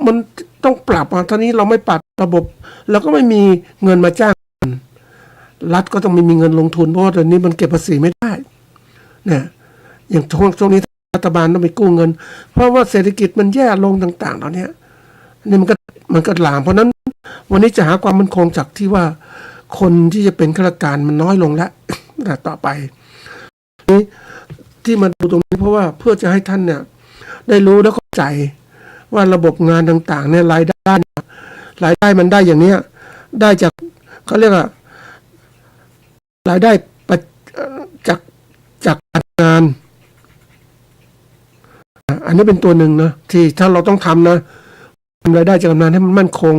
มันต้องปรับตอนนี้เราไม่ปรับระบบเราก็ไม่มีเงินมาจ้างรัฐก็ต้องมีเงินลงทุนเพราะว่าตอนนี้มันเก็บภาษีไม่ได้เนี่ยอย่างช่วงนี้รัฐบาลต้องไปกู้เงินเพราะว่าเศรษฐกิจมันแย่ลงต่างๆตอนนี้นี่มันก็หลามเพราะนั้นวันนี้จะหาความมั่นคงจากที่ว่าคนที่จะเป็นข้าราชการมันน้อยลงแล้วต่อไปนี้ที่มาดูตรงนี้เพราะว่าเพื่อจะให้ท่านเนี่ยได้รู้และเข้าใจว่าระบบงานต่างๆเนี่ยรายได้มันได้อย่างเนี้ยได้จากเขาเรียกว่ารายได้จากการงานอันนี้เป็นตัวหนึ่งนะที่ถ้าเราต้องทำนะทำรายได้จากการงานให้มันมั่นคง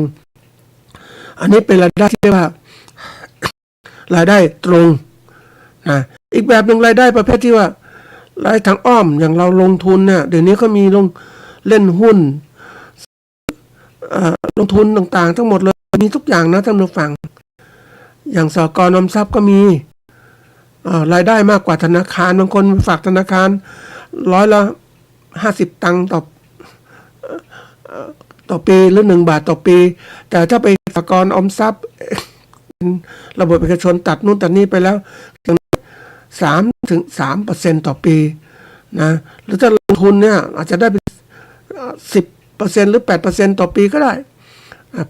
อันนี้เป็นรายได้ที่เรียกว่ารายได้ตรงนะอีกแบบหนึ่งรายได้ประเภทที่ว่ารายทางอ้อมอย่างเราลงทุนเนี่ยเดี๋ยวนี้ก็มีเล่นหุ้นลงทุนต่างๆทั้งหมดเลยมีทุกอย่างนะท่านผู้ฟังอย่างสหกรณ์ออมทรัพย์ก็มีรายได้มากกว่าธนาคารบางคนฝากธนาคาร50 ตังค์ต่อปีหรือ1 บาทต่อปีแต่ถ้าไปสหกรณ์ออมทรัพย์ระบบเอกชนตัดนู่นตัดนี่ไปแล้ว3% ต่อปีนะหรือถ้าลงทุนเนี่ยอาจจะได้เป็น10%หรือ8% ต่อปีก็ได้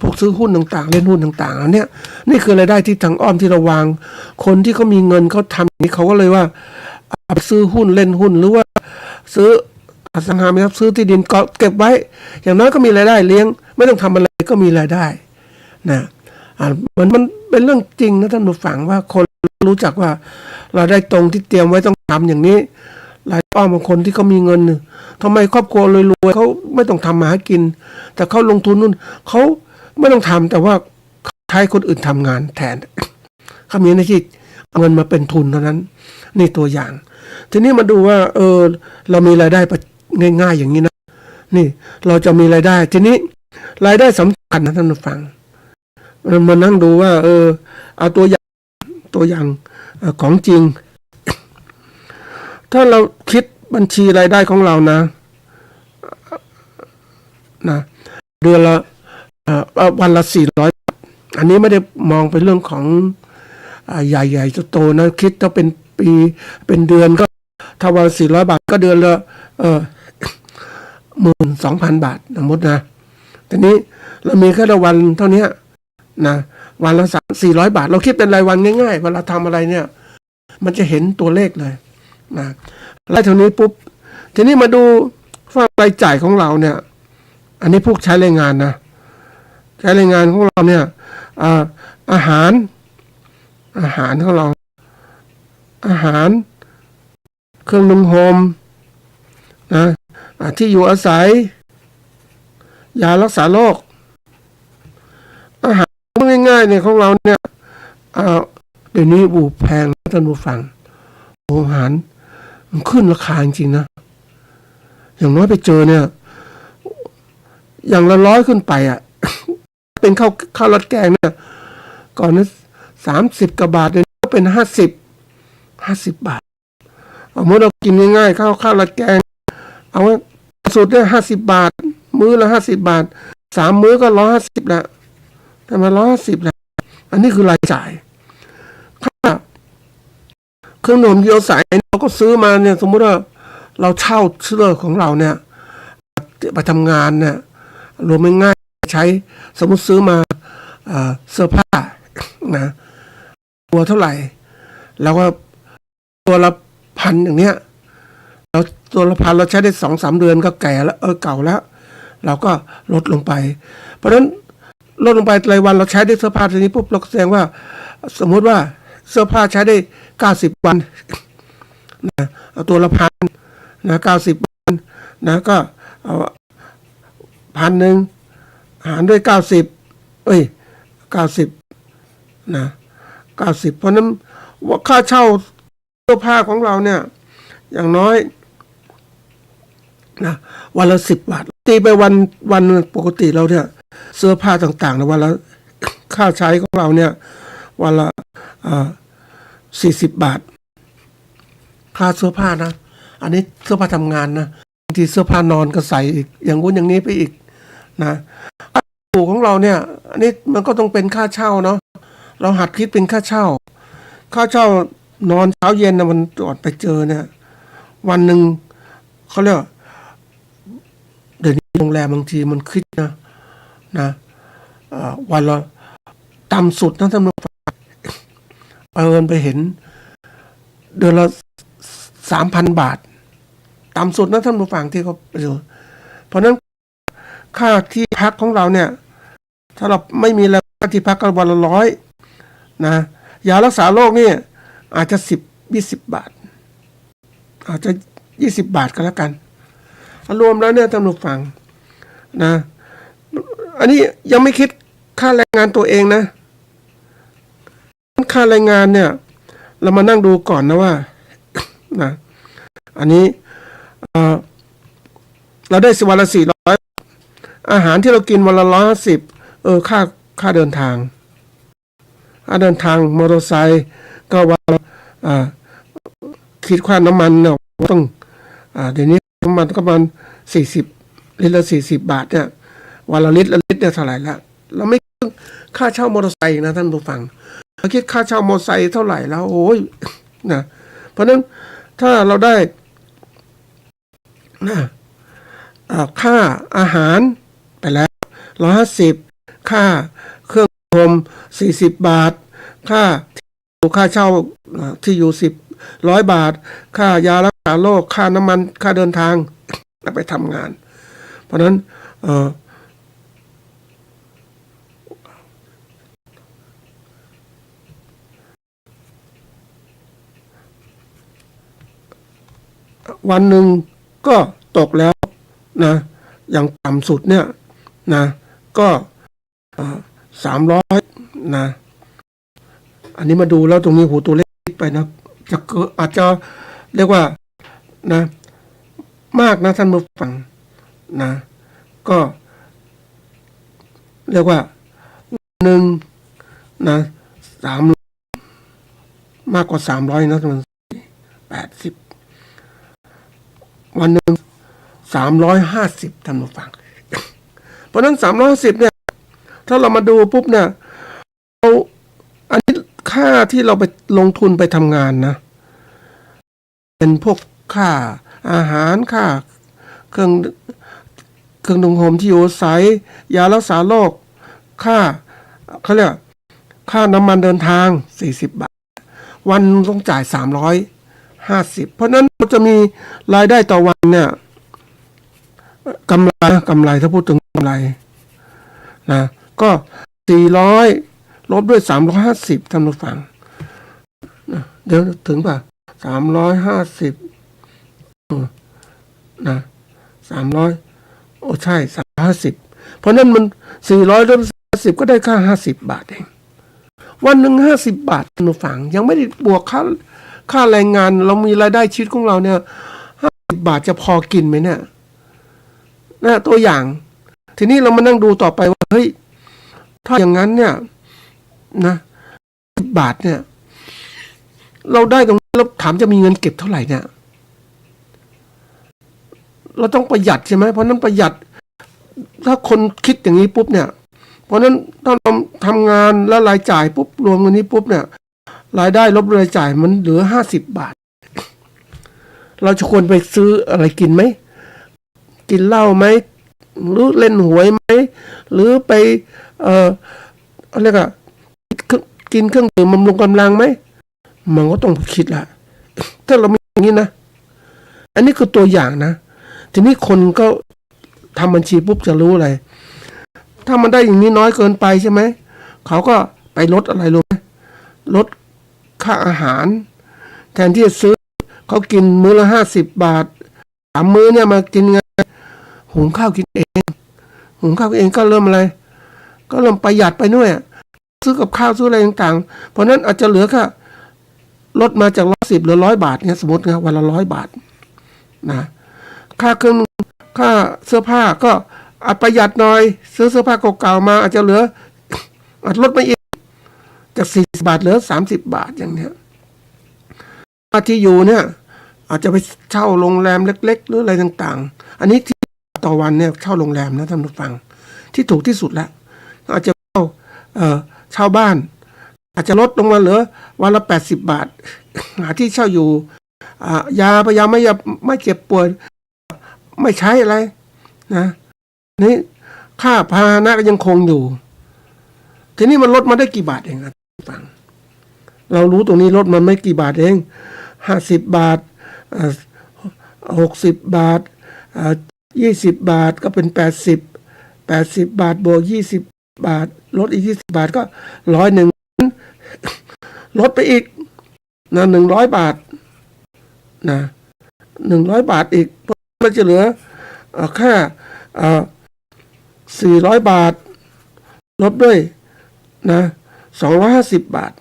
พวกซื้อหุ้นต่างๆเล่นหุ้นต่างๆอันเนี้ยนี่คือรายได้ที่ทางอ้อมที่เราวางคนที่เขามีเงินเขาทำอย่างนี้เขาก็เลยว่าซื้อหุ้นเล่นหุ้นหรือว่าซื้ออสังหาริมทรัพย์ซื้อที่ดินก็เก็บไว้อย่างน้อยก็มีรายได้เลี้ยงไม่ต้องทำอะไรก็มีรายได้นะมันเป็นเรื่องจริงนะท่านผู้ฟังว่าคนรู้จักว่าเราได้ตรงที่เตรียมไว้ต้องทำอย่างนี้รายอ้อมบางคนที่เขามีเงินทำไมครอบครัวรวยๆเขาไม่ต้องทำมาหากินแต่เขาลงทุนนู่นเขาไม่ต้องทำแต่ว่าใช้คนอื่นทำงานแทนเขามีหน้าที่เอาเงินมาเป็นทุนเท่านั้นนี่ตัวอย่างทีนี้มาดูว่าเรามีรายได้ง่ายๆอย่างนี้นะนี่เราจะมีรายได้ทีนี้รายได้สำคัญนะท่านผู้ฟังมานั่งดูว่าเอาตัวอย่างของจริงถ้าเราคิดบัญชีรายได้ของเรานะเดือนละวันละ400อันนี้ไม่ได้มองเป็นเรื่องของใหญ่ๆโตๆนะคิดถ้าเป็นปีเป็นเดือนก็ถ้าวัน400 บาทก็เดือนละ12,000 บาทสมมตินะทีนี้เรามีแค่วันเท่านี้นะวันละ400 บาทเราคิดเป็นรายวันง่ายๆเวลาทำอะไรเนี่ย มันจะเห็นตัวเลขเลยนะไล่เท่านี้ปุ๊บทีนี้มาดูฝั่งรายจ่ายของเราเนี่ยอันนี้พวกใช้แรงงานนะใช้แรงงานของเราเนี่ยอาหารของเราอาหารเครื่องนุ่งห่มนะที่อยู่อาศัยยารักษาโรคอาหารง่ายๆเนี่ยของเราเนี่ยเดี๋ยวนี้แพงนะท่านผู้ฟังอาหารมันขึ้นราคาจริงๆนะอย่างน้อยไปเจอเนี่ยอย่างละ100ขึ้นไปเป็นข้าวราดแกงเนี่ยก่อนนั้น30 กว่าบาทเดี๋ยวนี้ก็เป็น50 บาทเอาเมื่อเรากินง่ายๆข้าวราดแกงเอาไว้สุดเนี่ย50 บาทมื้อละ50 บาท3 มื้อก็150แล้วแต่มา150แล้วอันนี้คือรายจ่ายค่าเครื่องดื่มที่เราใส่เราก็ซื้อมาเนี่ยสมมุติว่าเราเช่าเสื้อของเราเนี่ยไปทำงานเนี่ยรวมง่ายๆใช้สมมุติซื้อมาเสื้อผ้านะตัวเท่าไหร่แล้วก็ตัวละ1,000อย่างเนี้ยเราตัวละ1,000เราใช้ได้2-3 เดือนก็แก่แล้วเก่าแล้วเราก็ลดลงไปเพราะฉะนั้นลดลงไปรายวันเราใช้ได้เสื้อผ้าทีนี้ปุ๊บเราแสดงว่าสมมุติว่าเสื้อผ้าใช้ได้90 วันนะเอาตัวละ1,000นะ90 วันนะก็เอา1,000หารด้วย90นะ90เพราะนั้นว่าค่าเช่าเสื้อผ้าของเราเนี่ยอย่างน้อยนะวันละ10 บาทตีไปวันปกติเราเนี่ยเสื้อผ้าต่างๆนะวันละค่าใช้ของเราเนี่ยวันละ40 บาทค่าเสื้อผ้านะอันนี้เสื้อผ้าทำงานนะบางทีเสื้อผ้านอนก็ใส่อีกอย่างงู้นอย่างนี้ไปอีกนะถูกของเราเนี่ยอันนี้มันก็ต้องเป็นค่าเช่าเนาะเราหัดคิดเป็นค่าเช่านอนเช้าเย็นนะมันตรวจไปเจอเนี่ยวันหนึ่งเขาเรียกเดี๋ยวนี้โรงแรมบางทีมันคิดนะวันละต่ำสุดนะท่านผู้ฟังไปเห็นเดือนละ 3,000 บาทต่ำสุดนะท่านผู้ฟังที่เขาไปดูเพราะนั้นค่าที่พักของเราเนี่ยถ้าเราไม่มีแล้วค่าที่พักก็วันละ100นะยารักษาโรคนี่อาจจะ10-20 บาทอาจจะ20 บาทก็แล้วกันรวมแล้วเนี่ยท่านผู้ฟังนะอันนี้ยังไม่คิดค่าแรงงานตัวเองนะค่าแรงงานเนี่ยเรามานั่งดูก่อนนะว่านะอันนี้เราได้วันละ400อาหารที่เรากินวันละ150ค่าเดินทางมอเตอร์ไซค์ก็วันคิดค่าน้ำมันเนี่ยต้องเดี๋ยวนี้น้ำมันก็ประมาณ40 ลิตรละ40 บาทเนี่ยวันละลิตรเนี่ยเท่าไหร่ละเราไม่คิดค่าเช่ามอเตอร์ไซค์นะท่านผู้ฟังเราคิดค่าเช่ามอเตอร์ไซค์เท่าไหร่แล้วโอ้ยนะเพราะนั้นถ้าเราได้นะค่าอาหารไปแล้ว150ค่าเครื่องดื่ม40 บาทค่าเช่าที่อยู่100 บาทค่ายารักษาโรคค่าน้ำมันค่าเดินทางไปทำงานเพราะนั้นวันหนึ่งก็ตกแล้วนะอย่างต่ำสุดเนี่ยนะก็300นะอันนี้มาดูแล้วตรงนี้ตัวเลขไปนะอาจจะเรียกว่านะมากนะท่านผู้ฟังนะก็เรียกว่าหนึ่งนะ300มากกว่า300นะมัน80วันหนึ่ง350ท่านผู้ฟังเพราะนั้น350เนี่ยถ้าเรามาดูปุ๊บเนี่ยอันนี้ค่าที่เราไปลงทุนไปทำงานนะเป็นพวกค่าอาหารค่าเครื่องนุ่งห่มที่อยู่อาศัยยารักษาโรคค่าเขาเรียกค่าน้ำมันเดินทาง40 บาท วันต้องจ่าย350เพราะนั้นเราจะมีรายได้ต่อวันเนี่ยกำไรถ้าพูดถึงกำไรนะก็400ลบด้วย350ท่านผู้ฟังนะเดี๋ยวถึงป่ะ350นะ300โอ้ใช่350เพราะนั้นมัน400ลบ50ก็ได้ค่า50บาทเองวันหนึ่ง50บาทท่านผู้ฟังยังไม่ได้บวกค่าแรงงานเรามีรายได้ชีวิตของเราเนี่ย50บาทจะพอกินไหมเนี่ยนะตัวอย่างทีนี้เรามานั่งดูต่อไปว่าเฮ้ยถ้าอย่างนั้นเนี่ยนะ10บาทเนี่ยเราได้ตรงนี้แล้วถามจะมีเงินเก็บเท่าไหร่เนี่ยเราต้องประหยัดใช่ไหมเพราะนั้นประหยัดถ้าคนคิดอย่างนี้ปุ๊บเนี่ยเพราะนั้นถ้าเราทำงานแล้วรายจ่ายปุ๊บรวมกันนี้ปุ๊บเนี่ยรายได้ลบรายจ่ายมันเหลือ50บาทเราจะควรไปซื้ออะไรกินไหมกินเหล้าไหมหรือเล่นหวยไหมหรือไปอะไรก็กินเครื่องดื่มบำรุงกำลังไหมมันก็ต้องคิดละถ้าเรามีอย่างนี้นะอันนี้คือตัวอย่างนะทีนี้คนก็ทำบัญชีปุ๊บจะรู้อะไรถ้ามันได้อย่างนี้น้อยเกินไปใช่ไหมเขาก็ไปลดอะไรรู้ไหมลดค่าอาหารแทนที่จะซื้อเขากินมื้อละ50บาท3มื้อเนี่ยมากินไงหุงข้าวกินเองก็เริ่มอะไรก็เริ่มประหยัดไปด้วยซื้อกับข้าวซื้ออะไรต่างๆเพราะนั้นอาจจะเหลือแค่ลดมาจาก110เหลือ100บาทเนี่ยสมมตินะวันละ100บาทนะค่าเครื่องค่าเสื้อผ้าก็ประหยัดหน่อยซื้อเสื้อผ้าเก่าๆมาอาจจะเหลืออาจลดมาอีกจาก40บาทเหลือ30บาทอย่างเนี้ยที่อยู่เนี่ยอาจจะไปเช่าโรงแรมเล็กๆหรืออะไรต่างๆอันนี้ที่ต่อวันเนี่ยเช่าโรงแรมนะท่านผู้ฟังที่ถูกที่สุดแล้วอาจจะเช่าบ้านอาจจะลดลงมาเหลือวันละ80บาทหาที่เช่าอยู่ยาพยายามไม่เจ็บป่วยไม่ใช้อะไรนะนี่ค่าพาหนะก็ยังคงอยู่ทีนี้มันลดมาได้กี่บาทเองนะฟังเรารู้ตรงนี้ลดมันไม่กี่บาทเอง50บาท60บาท20บาทก็เป็น80บาทบวก20บาทลดอีก20บาทก็100ลดไปอีกนะ100บาทนะ100บาทอีกมันจะเหลือแค่400บาทลบด้วยนะ250บาท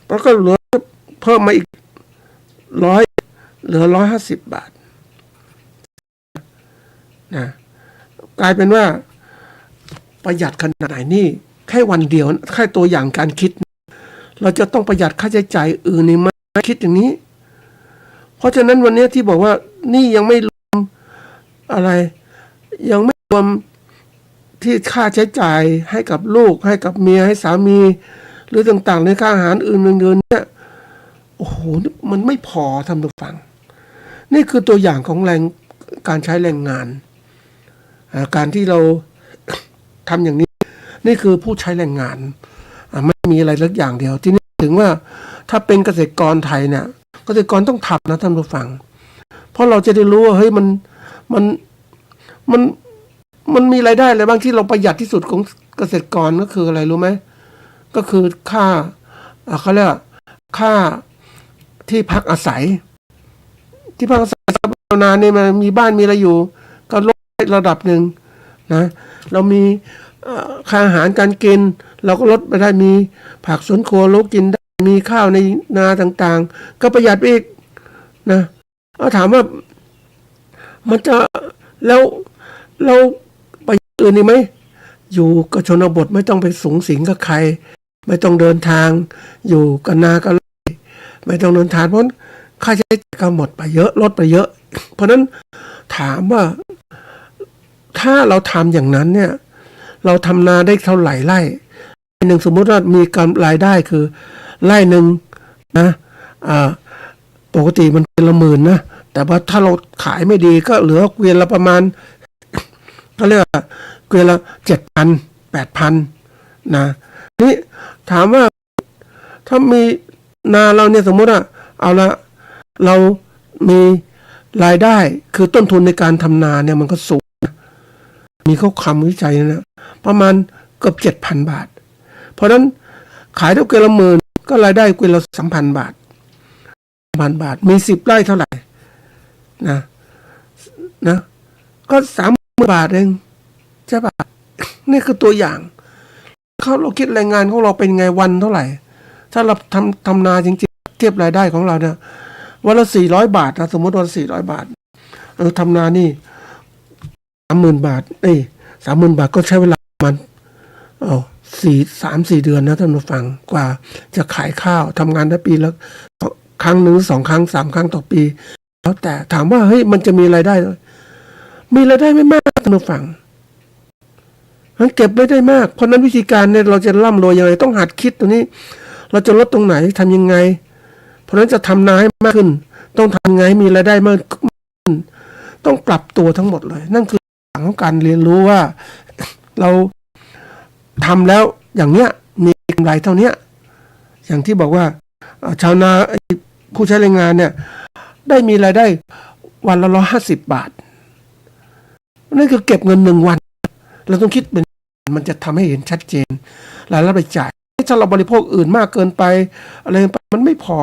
แล้วก็เหลือเพิ่มมาอีก100เหลือ150บาทนะกลายเป็นว่าประหยัดขนาดไหนนี่แค่วันเดียวแค่ตัวอย่างการคิดเราจะต้องประหยัดค่าใช้จ่ายอื่นนี่มาคิดอย่างนี้เพราะฉะนั้นวันนี้ที่บอกว่านี่ยังไม่รวมอะไรยังไม่รวมที่ค่าใช้จ่ายให้กับลูกให้กับเมียให้สามีหรือต่างๆในค่าอาหารอื่นเงินเนี่ยโอ้โหมันไม่พอทำดูฟังนี่คือตัวอย่างของการใช้แรงงานการที่เราทำอย่างนี้นี่คือผู้ใช้แรงงานไม่มีอะไรสักอย่างเดียวที่นี่ถึงว่าถ้าเป็นเกษตรกรไทยเนี่ยเกษตรกรต้องทำนะท่านผู้ฟังเพราะเราจะได้รู้ว่าเฮ้ยมันมีรายได้อะไรบ้างที่เราประหยัดที่สุดของเกษตรกรก็คืออะไรรู้ไหมก็คือค่าเขาเรียกค่าที่พักอาศัยที่พักอาศัยนานเนี่ยมันมีบ้านมีอะไรอยู่ก็ลดระดับหนึ่งนะเรามีค่าอาหารการกินเราก็ลดไปได้มีผักสวนครัวเรากินได้มีข้าวในนาต่างๆก็ประหยัดไปอีกนะถามว่ามันจะแล้วเราไปอื่นนี่ไหมอยู่กับชนบทไม่ต้องไปสูงสิงกับใครไม่ต้องเดินทางอยู่กับนากับไร่ไม่ต้องเดินทางเพราะค่าใช้จ่ายก็หมดไปเยอะลดไปเยอะเพราะนั้นถามว่าถ้าเราทำอย่างนั้นเนี่ยเราทำนาได้เท่าไหร่ไร่หนึ่งสมมติว่ามีกำรายได้คือไร่หนึ่งนะปกติมันเป็นละหมื่นนะแต่ว่าถ้าเราขายไม่ดีก็เหลือเกวียนละประมาณก็เรียกว่าเกวียนละ7,000 8,000นะนี่ถามว่าถ้ามี นาเราเนี่ยสมมติว่าเอาละเรามีรายได้คือต้นทุนในการทำนาเนี่ยมันก็สูงนะมีเขาคำวิจัยนะประมาณเกือบ7,000 บาทเพราะฉะนั้นขายได้เกินละ10,000ก็รายได้เกินละ3,000 บาทมี10 ไร่เท่าไหร่นะก็30,000 บาทเองใช่ปะนี่คือตัวอย่างเราคิดรายงานของเราเป็นไงวันเท่าไหร่ถ้าเราทำนาจริงๆเทียบรายได้ของเราเนี่ยวันละ400 บาทนะสมมติวันละ400 บาททำนานี่30,000 บาท30,000 บาทก็ใช้เวลาประมาณ3-4 เดือนนะท่านผู้ฟังกว่าจะขายข้าวทำงานได้ปีละครั้งหนึ่ง2 ครั้ง3 ครั้งต่อปีแล้วแต่ถามว่าเฮ้ยมันจะมีรายได้ไม่มากท่านผู้ฟังมันเก็บไม่ได้มากเพราะนั้นวิธีการเนี่ยเราจะร่ำรวยยังไงต้องหัดคิดตรงนี้เราจะลดตรงไหนทำยังไงเพราะนั้นจะทำนาให้มากขึ้นต้องทำไงมีรายได้มากขึ้นต้องปรับตัวทั้งหมดเลยนั่นคือหลังของการเรียนรู้ว่าเราทำแล้วอย่างเนี้ยมีกำไรเท่านี้อย่างที่บอกว่าชาวนาผู้ใช้แรงงานเนี่ยได้มีรายได้วันละ150 บาทนั่นคือเก็บเงิน1 วันเราต้องคิดเป็นมันจะทำให้เห็นชัดเจนรายรับรายจ่ายถ้าเราบริโภคอื่นมากเกินไปอะไรมันไม่พอ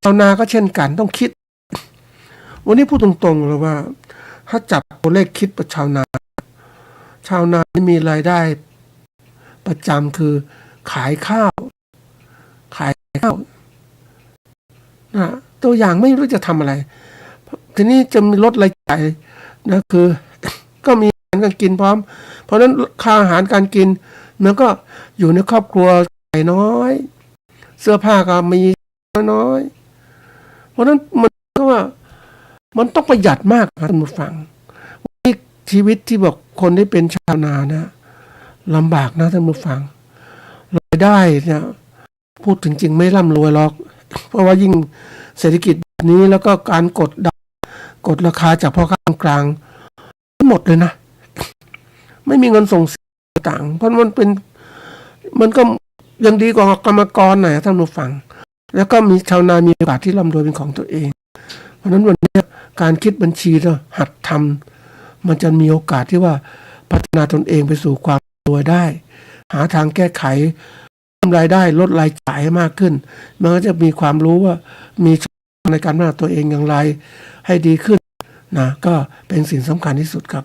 ชาวนาก็เช่นกันต้องคิดวันนี้พูดตรงๆเลยว่าถ้าจับตัวเลขคิดประชาวนาที่มีรายได้ประจำคือขายข้าวนะตัวอย่างไม่รู้จะทำอะไรทีนี้จะมีลดรายจ่ายนะคือก็มีอาหารการกินพร้อมเพราะฉะนั้นค่าอาหารการกินมันก็อยู่ในครอบครัวน้อยเสื้อผ้าก็มีน้อยเพราะฉะนั้นมันก็ว่ามันต้องประหยัดมากนะท่านผู้ฟังชีวิตที่บอกคนที่เป็นชาวนานะลำบากนะท่านผู้ฟังรายได้เนี่ยพูดถึงจริงไม่ร่ำรวยหรอกเพราะว่ายิ่งเศรษฐกิจแบบนี้แล้วก็การกดราคาจากพ่อค้ากลางหมดเลยนะไม่มีเงินส่งต่างเพราะมันก็ยังดีกว่ากรรมกรหน่อยท่านผู้ฟังแล้วก็มีชาวนามีโอกาสที่ร่ำรวยเป็นของตัวเองเพราะฉะนั้นวันนี้การคิดบัญชีเราหัดทำมันจะมีโอกาสที่ว่าพัฒนาตนเองไปสู่ความรวยได้หาทางแก้ไขรายได้ลดรายจ่ายให้มากขึ้นมันก็จะมีความรู้ว่ามีช่องในการพัฒนาตัวเองอย่างไรให้ดีขึ้นนะก็เป็นสิ่งสำคัญที่สุดครับ